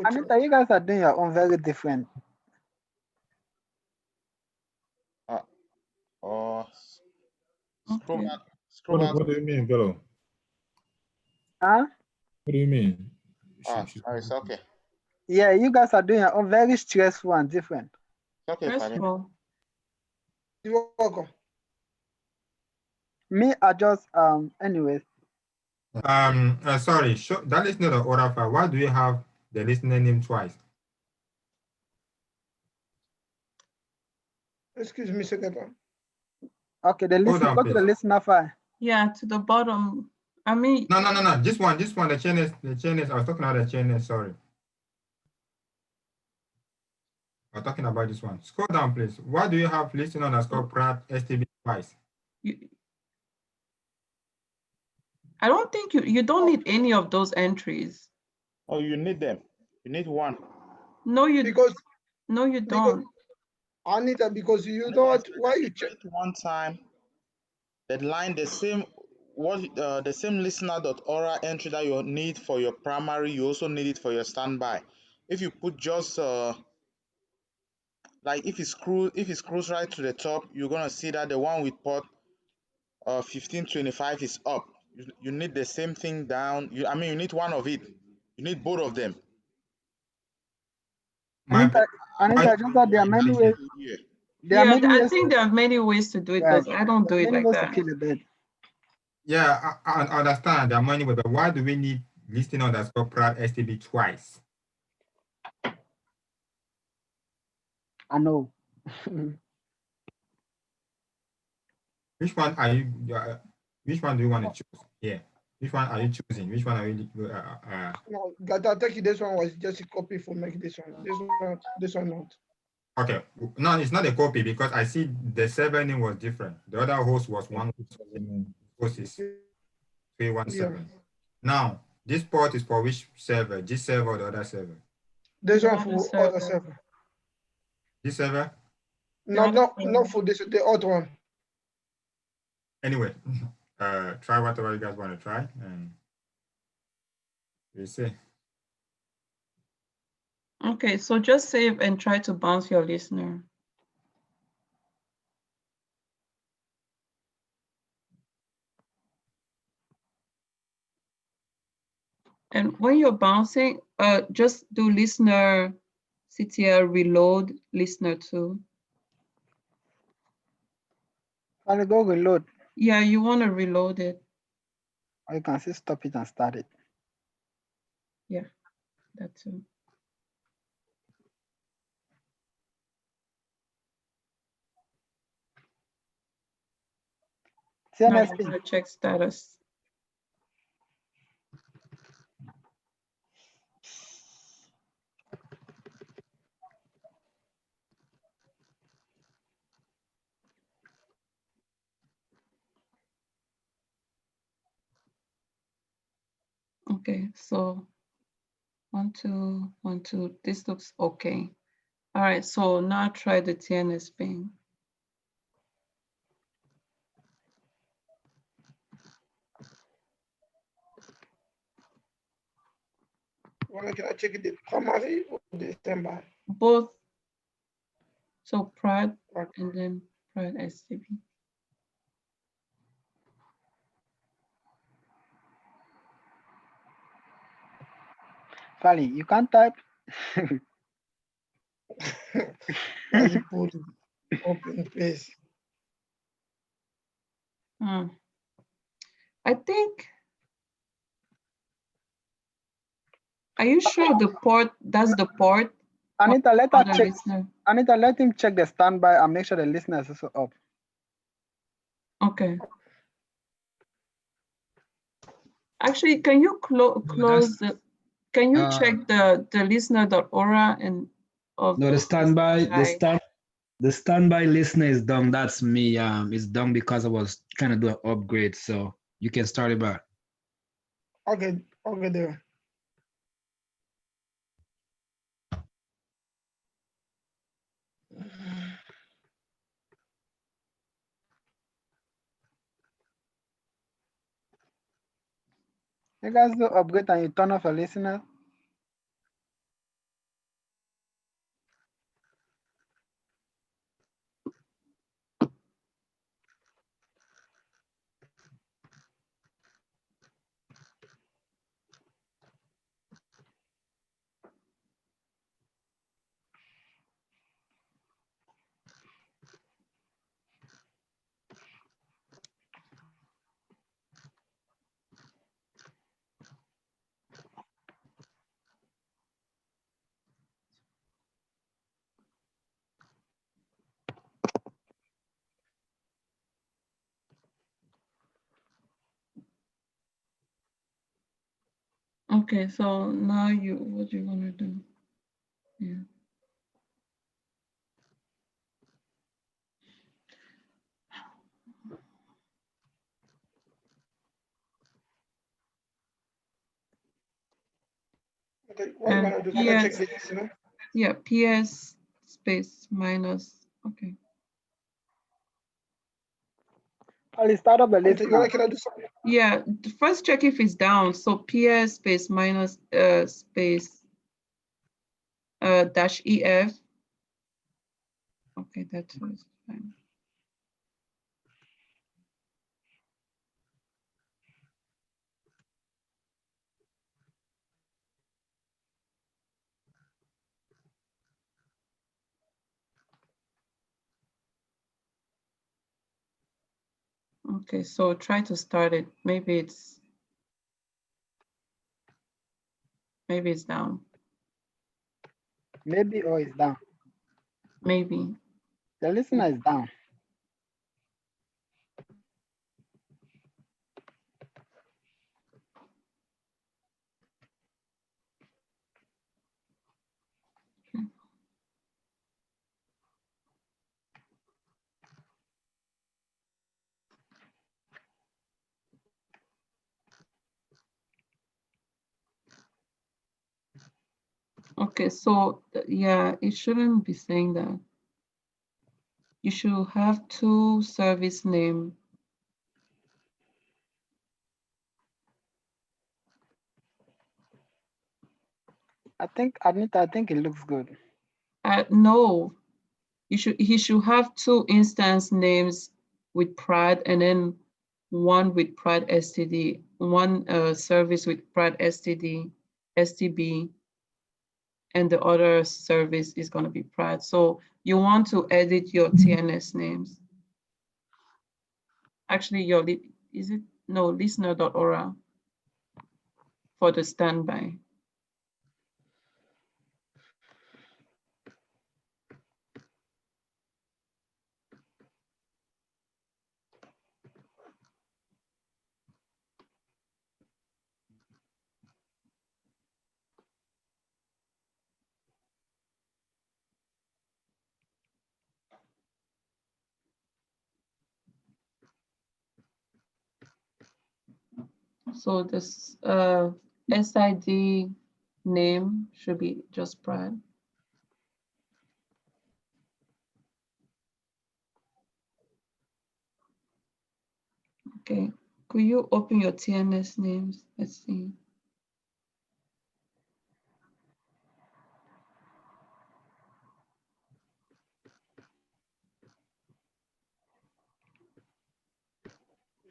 Anita, you guys are doing your own very different. Scroll Okay. back. Scroll back. What do you mean, Velo? Huh? What do you mean? It's okay. Yeah, you guys are doing your own very stressful and different. Okay, Stressful. You're welcome. Me, I just anyways. Sorry, that is not the order file. Why do you have the listener name twice? Excuse me, secretary. Okay, the listener, go to the listener file. Yeah, to the bottom. I mean, No. This one, the channels. I was talking about the channels. Sorry. I'm talking about this one. Scroll down, please. Why do you have listener underscore Pratt STB twice? I don't think you don't need any of those entries. Oh, you need them. You need one. No, you don't. Anita, because you know what? Why you check one time? The line, the same listener.aura entry that you need for your primary, you also need it for your standby. If you put just like if it scrolls right to the top, you're gonna see that the one with port 1525 is up. You need the same thing down. You need one of it. You need both of them. Anita, just that there are many ways. I think there are many ways to do it, but I don't do it like that. Yeah, I understand. There are many ways, but why do we need listener underscore Pratt STB twice? I know. Which one are you? Which one do you want to choose? Yeah. Which one are you choosing? Which one are you? No, Gata, take it. This one was just a copy for make this one. This one not. Okay. No, it's not a copy because I see the server name was different. The other host was one host is 317. Yeah. Now, this port is for which server? This server or the other server? This one for other server. This server? No, not for this, the other one. Anyway, try whatever you guys want to try and we'll see. Okay, so just save and try to bounce your listener. And when you're bouncing, just do listener CTL reload listener 2. I'll go reload. Yeah, you want to reload it. Or you can still stop it and start it. Yeah, that too. Now you want to check status. Okay, so 1, 2, 1, 2. This looks okay. All right, so now try the TNS ping. Well, can I check it the primary or the standby? Both. So Pratt and then Pratt STB. Fali, you can't type. You put open place. I think. Are you sure the port? That's the port. Anita, let her check. Anita, let him check the standby and make sure the listener is also up. Okay. Actually, can you close the? Can you check the listener.aura and of No, the standby, Spotify? the standby listener is done. That's me. It's done because I was trying to do an upgrade. So you can start it back. Okay, there. You guys do upgrade and you turn off a listener. Okay, so now what you want to do? Yeah. Okay, what you want to do? Can I check the listener? Yeah, PS space minus. Okay. I'll start up the Okay, listener. can I do something? Yeah, first check if it's down. So PS space minus space dash EF. Okay, that is fine. Okay, so try to start it. Maybe it's down. Maybe or it's down. Maybe. The listener is down. Okay, so yeah, it shouldn't be saying that. You should have two service name. I think, Anita, I think it looks good. No, he should have two instance names with Prad and then one with Prad STD, one service with Prad STD, STB, and the other service is going to be Prad. So you want to edit your TNS names. Actually, listener.aura for the standby. So this SID name should be just Prad. Okay, could you open your TNS names? Let's see.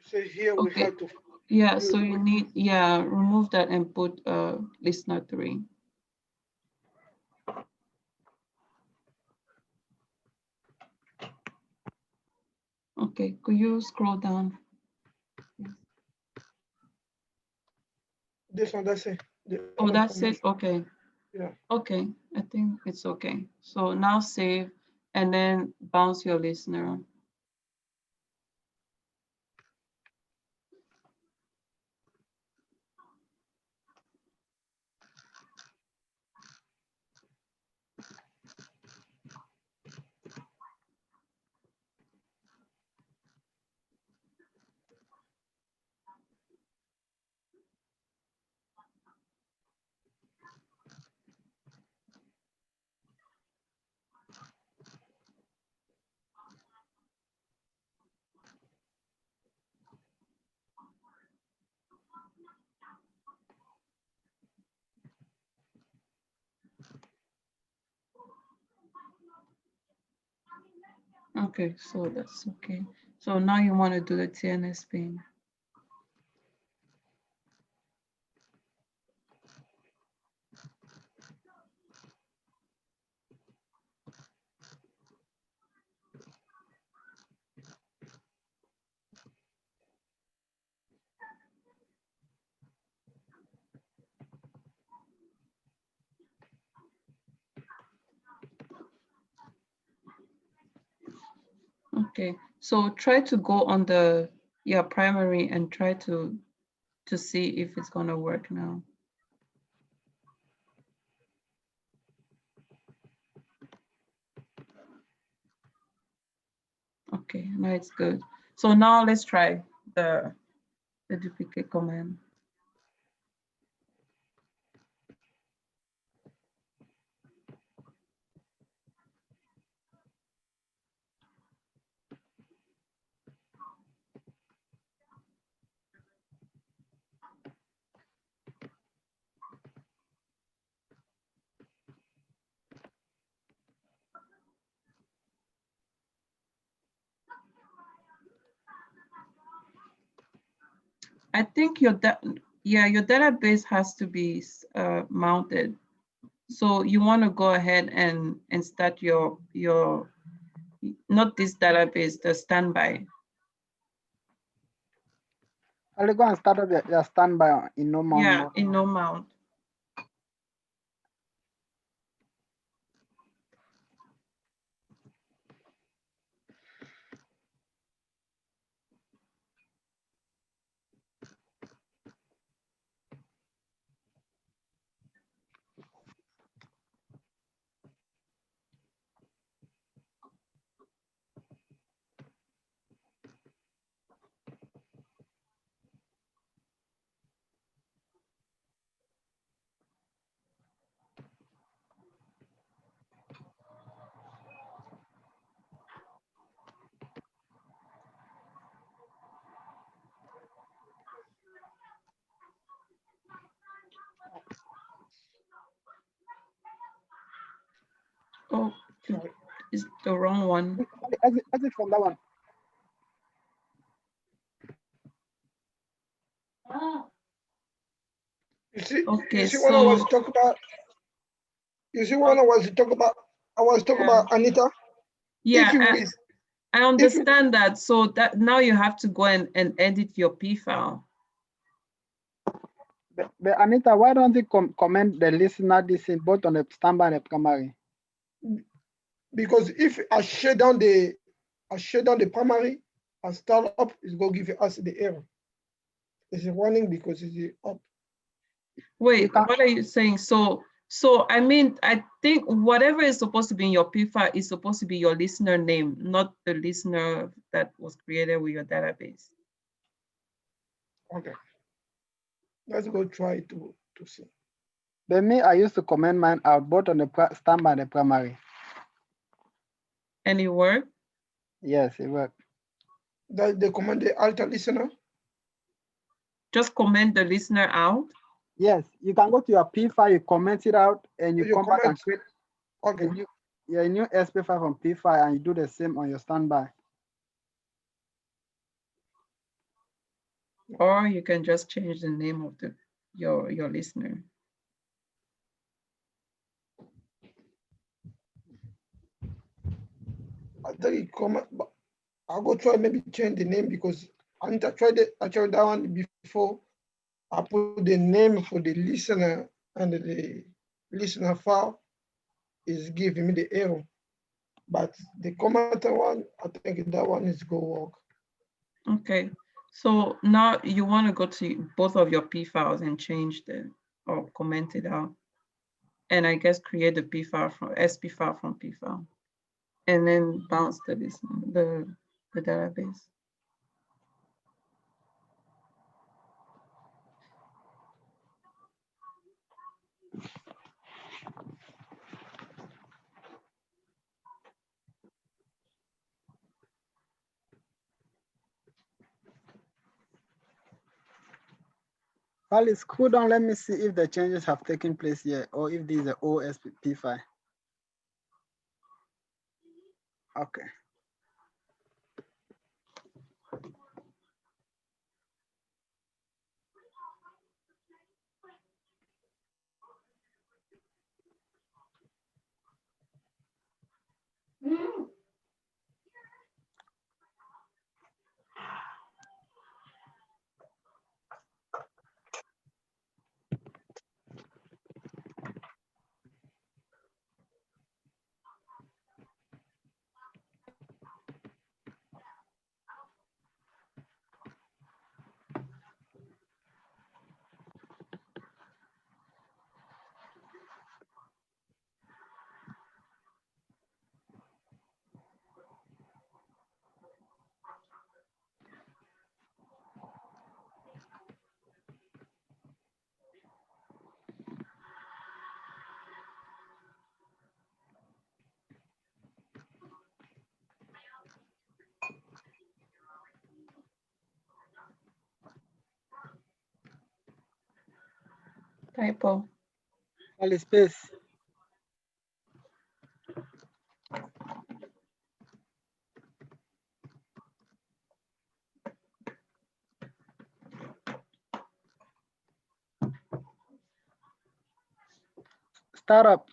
So here we have to. Yeah, so you need, remove that and put listener 3. Okay, could you scroll down? This one, that's it. Oh, that's it, okay. Yeah. Okay, I think it's okay. So now save and then bounce your listener. Okay, so that's okay. So now you want to do the TNS pin. Okay, so try to go on the primary and try to see if it's gonna work now. Okay, now it's good. So now let's try the duplicate command. I think your database has to be mounted. So you want to go ahead and start your not this database, the standby. I'll go and start up your standby in no mount. Yeah, in no mount. Oh, it's the wrong one. Exit from that one. You see, okay, you see when I was talking about, you see when I was talking about Anita. Yeah, I understand that. So that now you have to go and edit your P file. But Anita, why don't you comment the listener this in both on the standby and the primary? Because if I shut down the primary, I start up, it's going to give us the error. It's running because it's up. Wait, what are you saying? So I mean, I think whatever is supposed to be in your P file is supposed to be your listener name, not the listener that was created with your database. Okay. Let's go try to see. But me, I used to comment mine out both on the standby and the primary. And it worked? Yes, it worked. Does they comment the alter listener? Just comment the listener out? Yes, you can go to your P file, you comment it out, and you come back and create a new SP file from P file, and you do the same on your standby. Or you can just change the name of your listener. I tell you comment, but I'll go try maybe change the name because I tried that one before. I put the name for the listener and the listener file is giving me the error. But the commenter one, I think that one is go work. Okay, so now you want to go to both of your P files and change or comment it out. And I guess create the P file from SP file from P file. And then bounce the database. Alice, cool down. Let me see if the changes have taken place here or if this is an OSP file. Okay. Typo. Only space. Startup.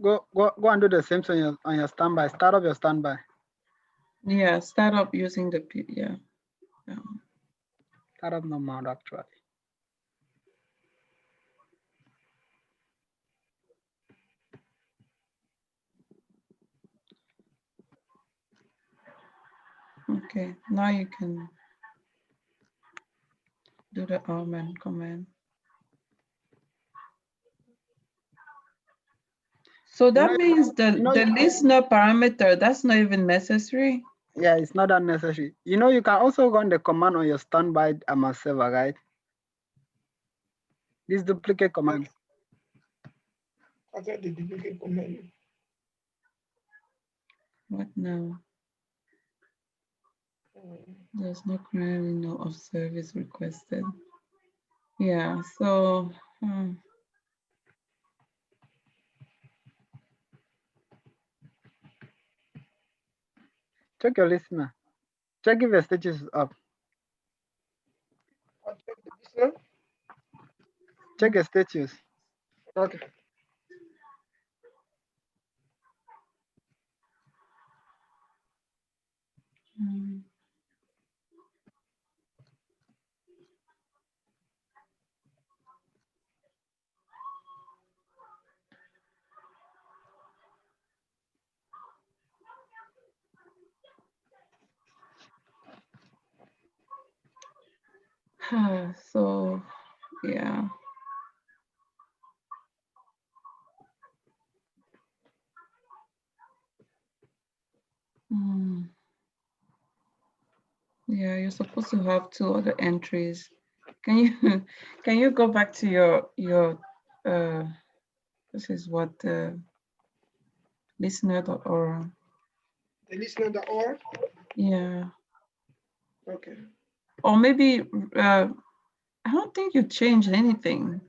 Go and do the same thing on your standby. Start up your standby. Yeah, start up using the yeah. Start up no mount actually. Okay, now you can do the Alman command. So that means the listener parameter, that's not even necessary. Yeah, it's not that necessary. You know, you can also run the command on your standby server, right? This duplicate command. I said the duplicate command. What now? There's no currently no of service requested. Yeah, so Check your listener. Check if your status is up. Check your status. Okay. so yeah. Yeah, you're supposed to have 2 other entries. Can you go back to your this is what listener.org. The listener.org? Yeah. Okay. Or maybe I don't think you changed anything.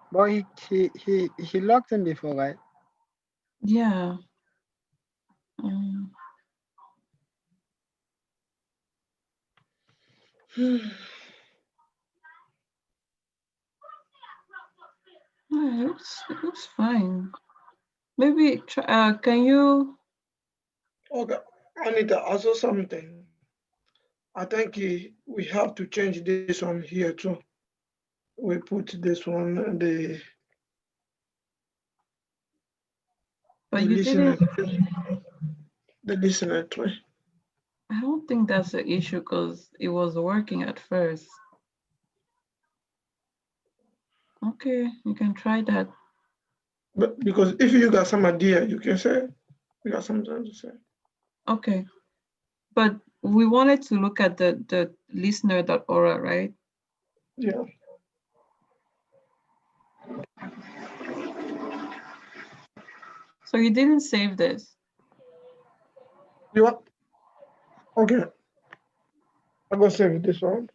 But he logged in before, right? Yeah. It looks fine. Maybe can you? Okay, Anita, also something. I think we have to change this one here too. We put this one the But the you listener, didn't. the listener tree. I don't think that's the issue because it was working at first. Okay, you can try that. But because if you got some idea, you can say. You got something to say. Okay, but we wanted to look at the listener.aura, right? Yeah. So you didn't save this. You what? Okay. I'm gonna save this one.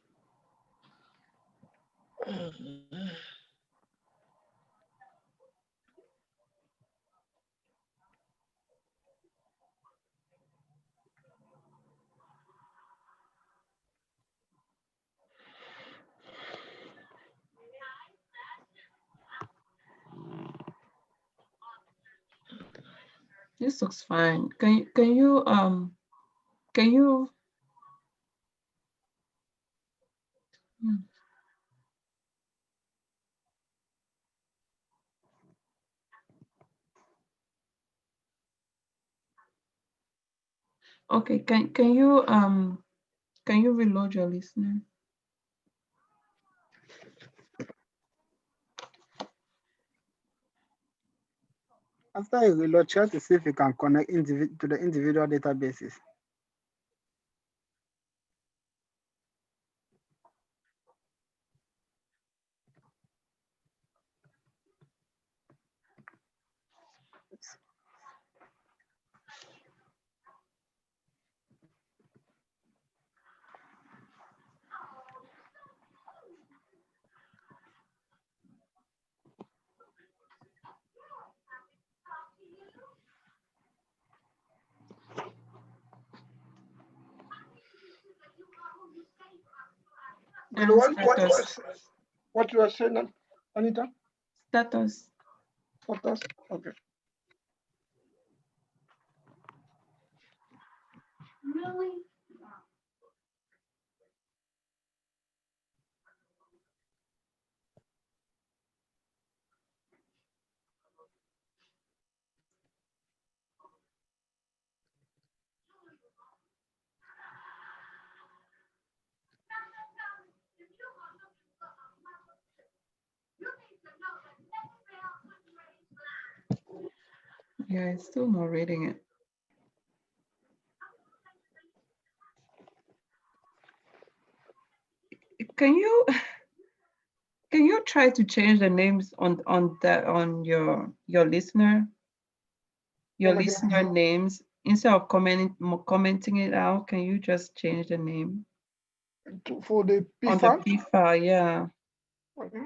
This looks fine. Can you okay, can you reload your listener? After you reload, try to see if you can connect to the individual databases. And Status. what you are saying, Anita? Status. Status. Okay. Really? Yeah, it's still not reading it. Can you try to change the names on your listener names instead of commenting it out? Can you just change the name For the P on file? the P file? Yeah. Okay.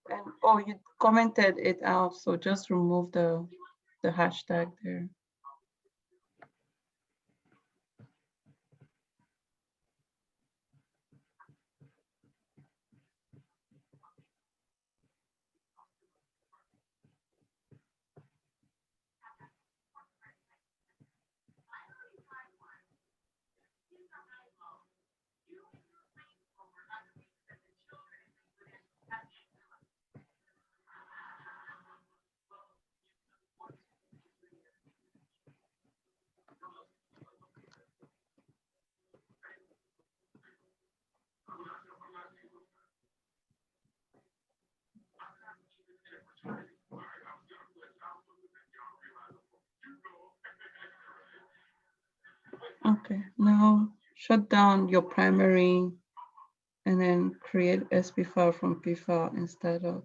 And oh, you commented it out, so just remove the hashtag there. Okay, now shut down your primary and then create SP file from P file instead of.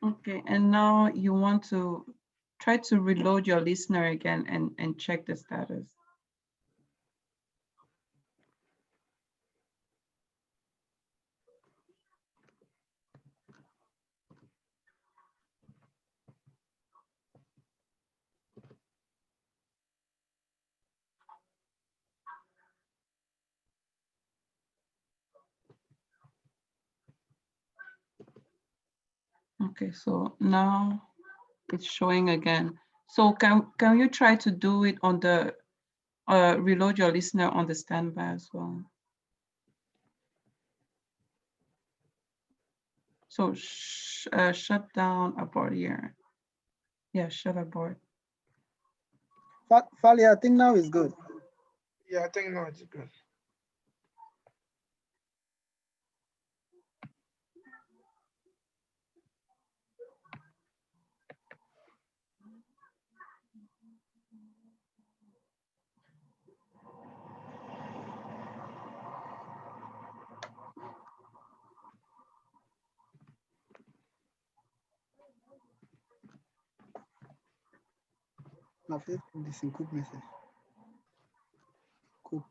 Okay, and now you want to try to reload your listener again and check the status. Okay, so now it's showing again. So can you try to do it on the reload your listener on the standby as well? So shut down abort here. Yeah, shut abort. Fali, I think now is good. Yeah, I think now it's good. Na Facebook this coupe message. Coupe.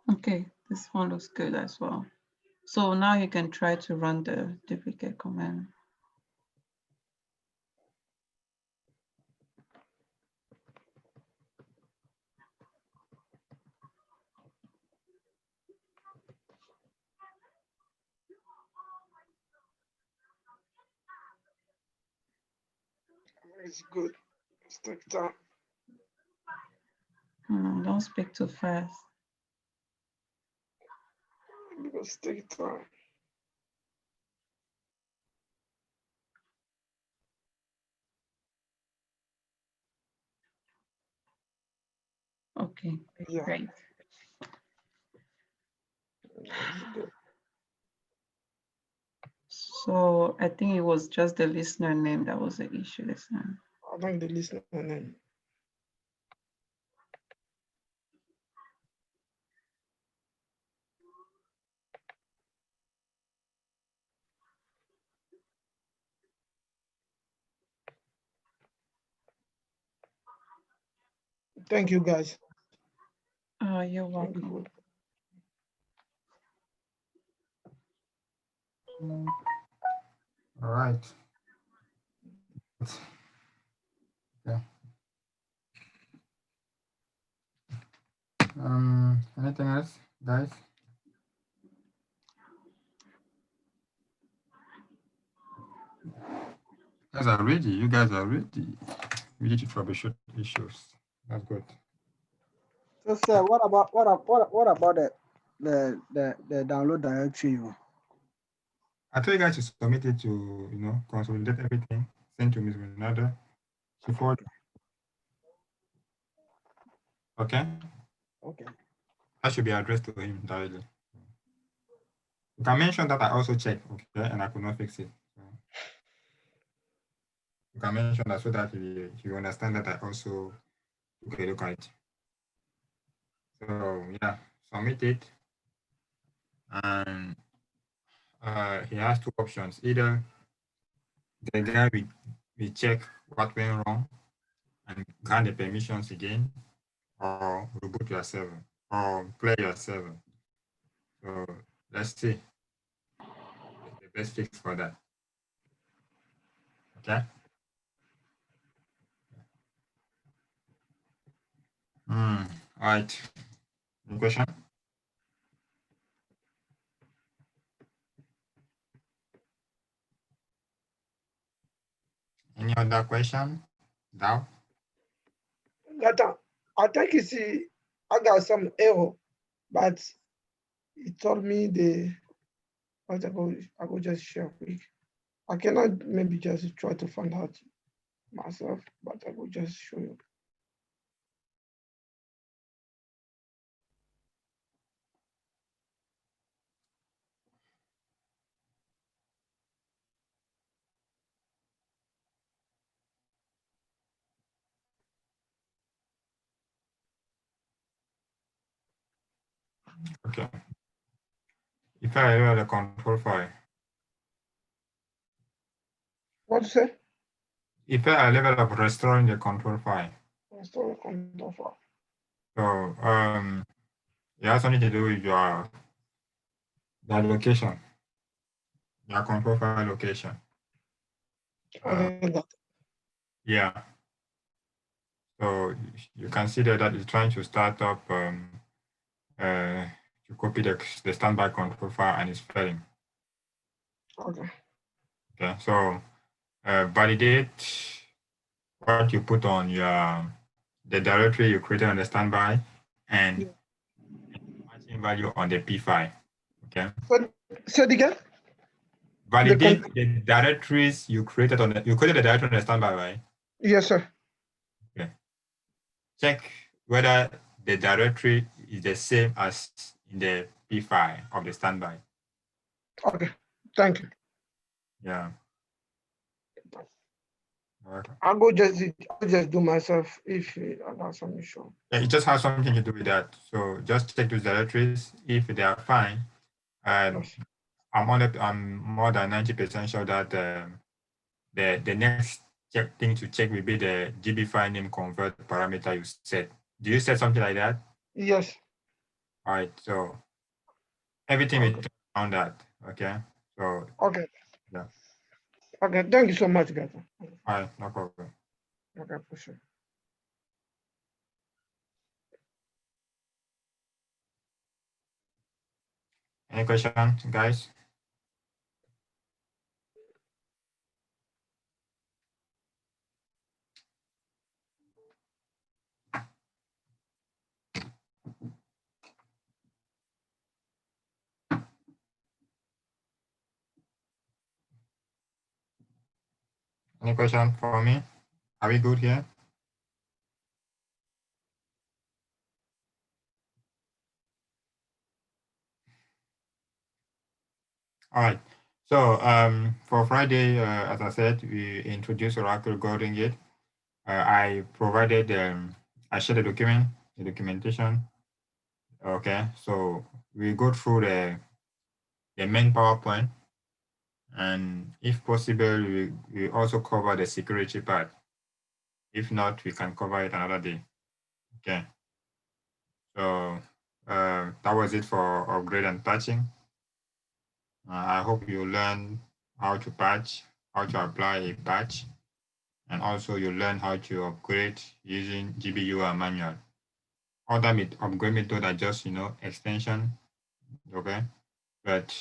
Okay, this one looks good as well. So now you can try to run the duplicate command. It's good. Let's take time. Don't speak too fast. Let's take time. Okay, Yeah. great. It's good. So I think it was just the listener name that was the issue this time. I think the listener name. Thank you, guys. You're welcome. All right. Yeah. Anything else, guys? You guys are ready. You guys are ready. Ready to troubleshoot issues. That's good. So, sir, what about the download directory? I told you guys to submit it to, consolidate everything, send to Ms. Renata. She forward. Okay? Okay. That should be addressed to him directly. You can mention that I also checked, okay, and I could not fix it. So you can mention that so that you understand that I also took a look at it. So yeah, submit it. And he has two options. Either the guy we check what went wrong and grant the permissions again, or reboot your server, or clear your server. So let's see the best fix for that. Okay. All right. Any question? Any other question? Doubt? Gata, I think you see, I got some error. but he told me what I go just share quick. I cannot maybe just try to find out myself, but I will just show you. Okay. If I have the control file. What you say? If I level of restoring the control file. Restore control file. So it has something to do with your location, your control file location. Yeah. So you can see that it's trying to start up to copy the standby control file and it's failing. Okay. Okay. So validate what you put on the directory you created on the standby and matching value on the P file. Okay. Say it again. Validate the directories you created the directory on the standby, right? Yes, sir. Okay. Check whether the directory is the same as in the P file of the standby. Okay. Thank you. Yeah. Okay. I'll just do myself if I got some issue. Yeah, it just has something to do with that. So just check those directories. If they are fine, Yes. I'm more than 90% sure that the next thing to check will be the GB file name convert parameter you set. Do you set something like that? Yes. All right. So everything will turn around that. Okay. So Okay. yeah. Okay. Thank you so much, guys. All right. No problem. Okay, for sure. Any questions, guys? Any question for me? Are we good here? All right. So for Friday, as I said, we introduced Oracle Golden Gate. I provided, I shared the documentation. Okay, so we go through the main PowerPoint, and if possible, we also cover the security part. If not, we can cover it another day. Okay. So that was it for upgrade and patching. I hope you learn how to patch, how to apply a patch, and also you learn how to upgrade using GBUR manual. Other upgrade method are just, extension, okay? But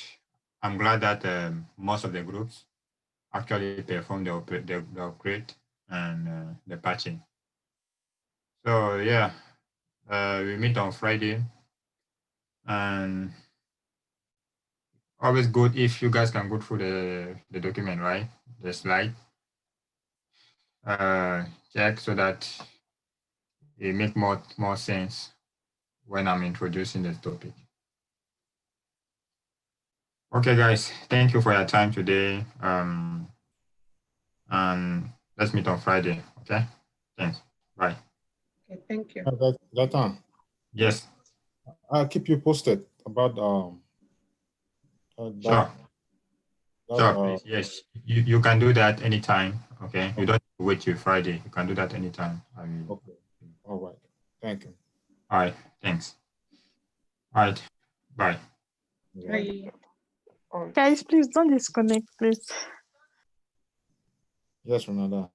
I'm glad that most of the groups actually perform the upgrade and the patching. So yeah, we meet on Friday, and always good if you guys can go through the document, right? The slide. Check so that it make more sense when I'm introducing the topic. Okay, guys, thank you for your time today. And let's meet on Friday. Okay, thanks. Bye. Okay, thank you. That yes. I'll keep you posted about Sure. Sure, please. Yes, you can do that anytime. Okay, you don't have to wait till Friday. You can do that anytime. Okay. All right. Thank you. All right. Thanks. All right. Bye. Bye. Guys, please don't disconnect, please. Yes, Renata.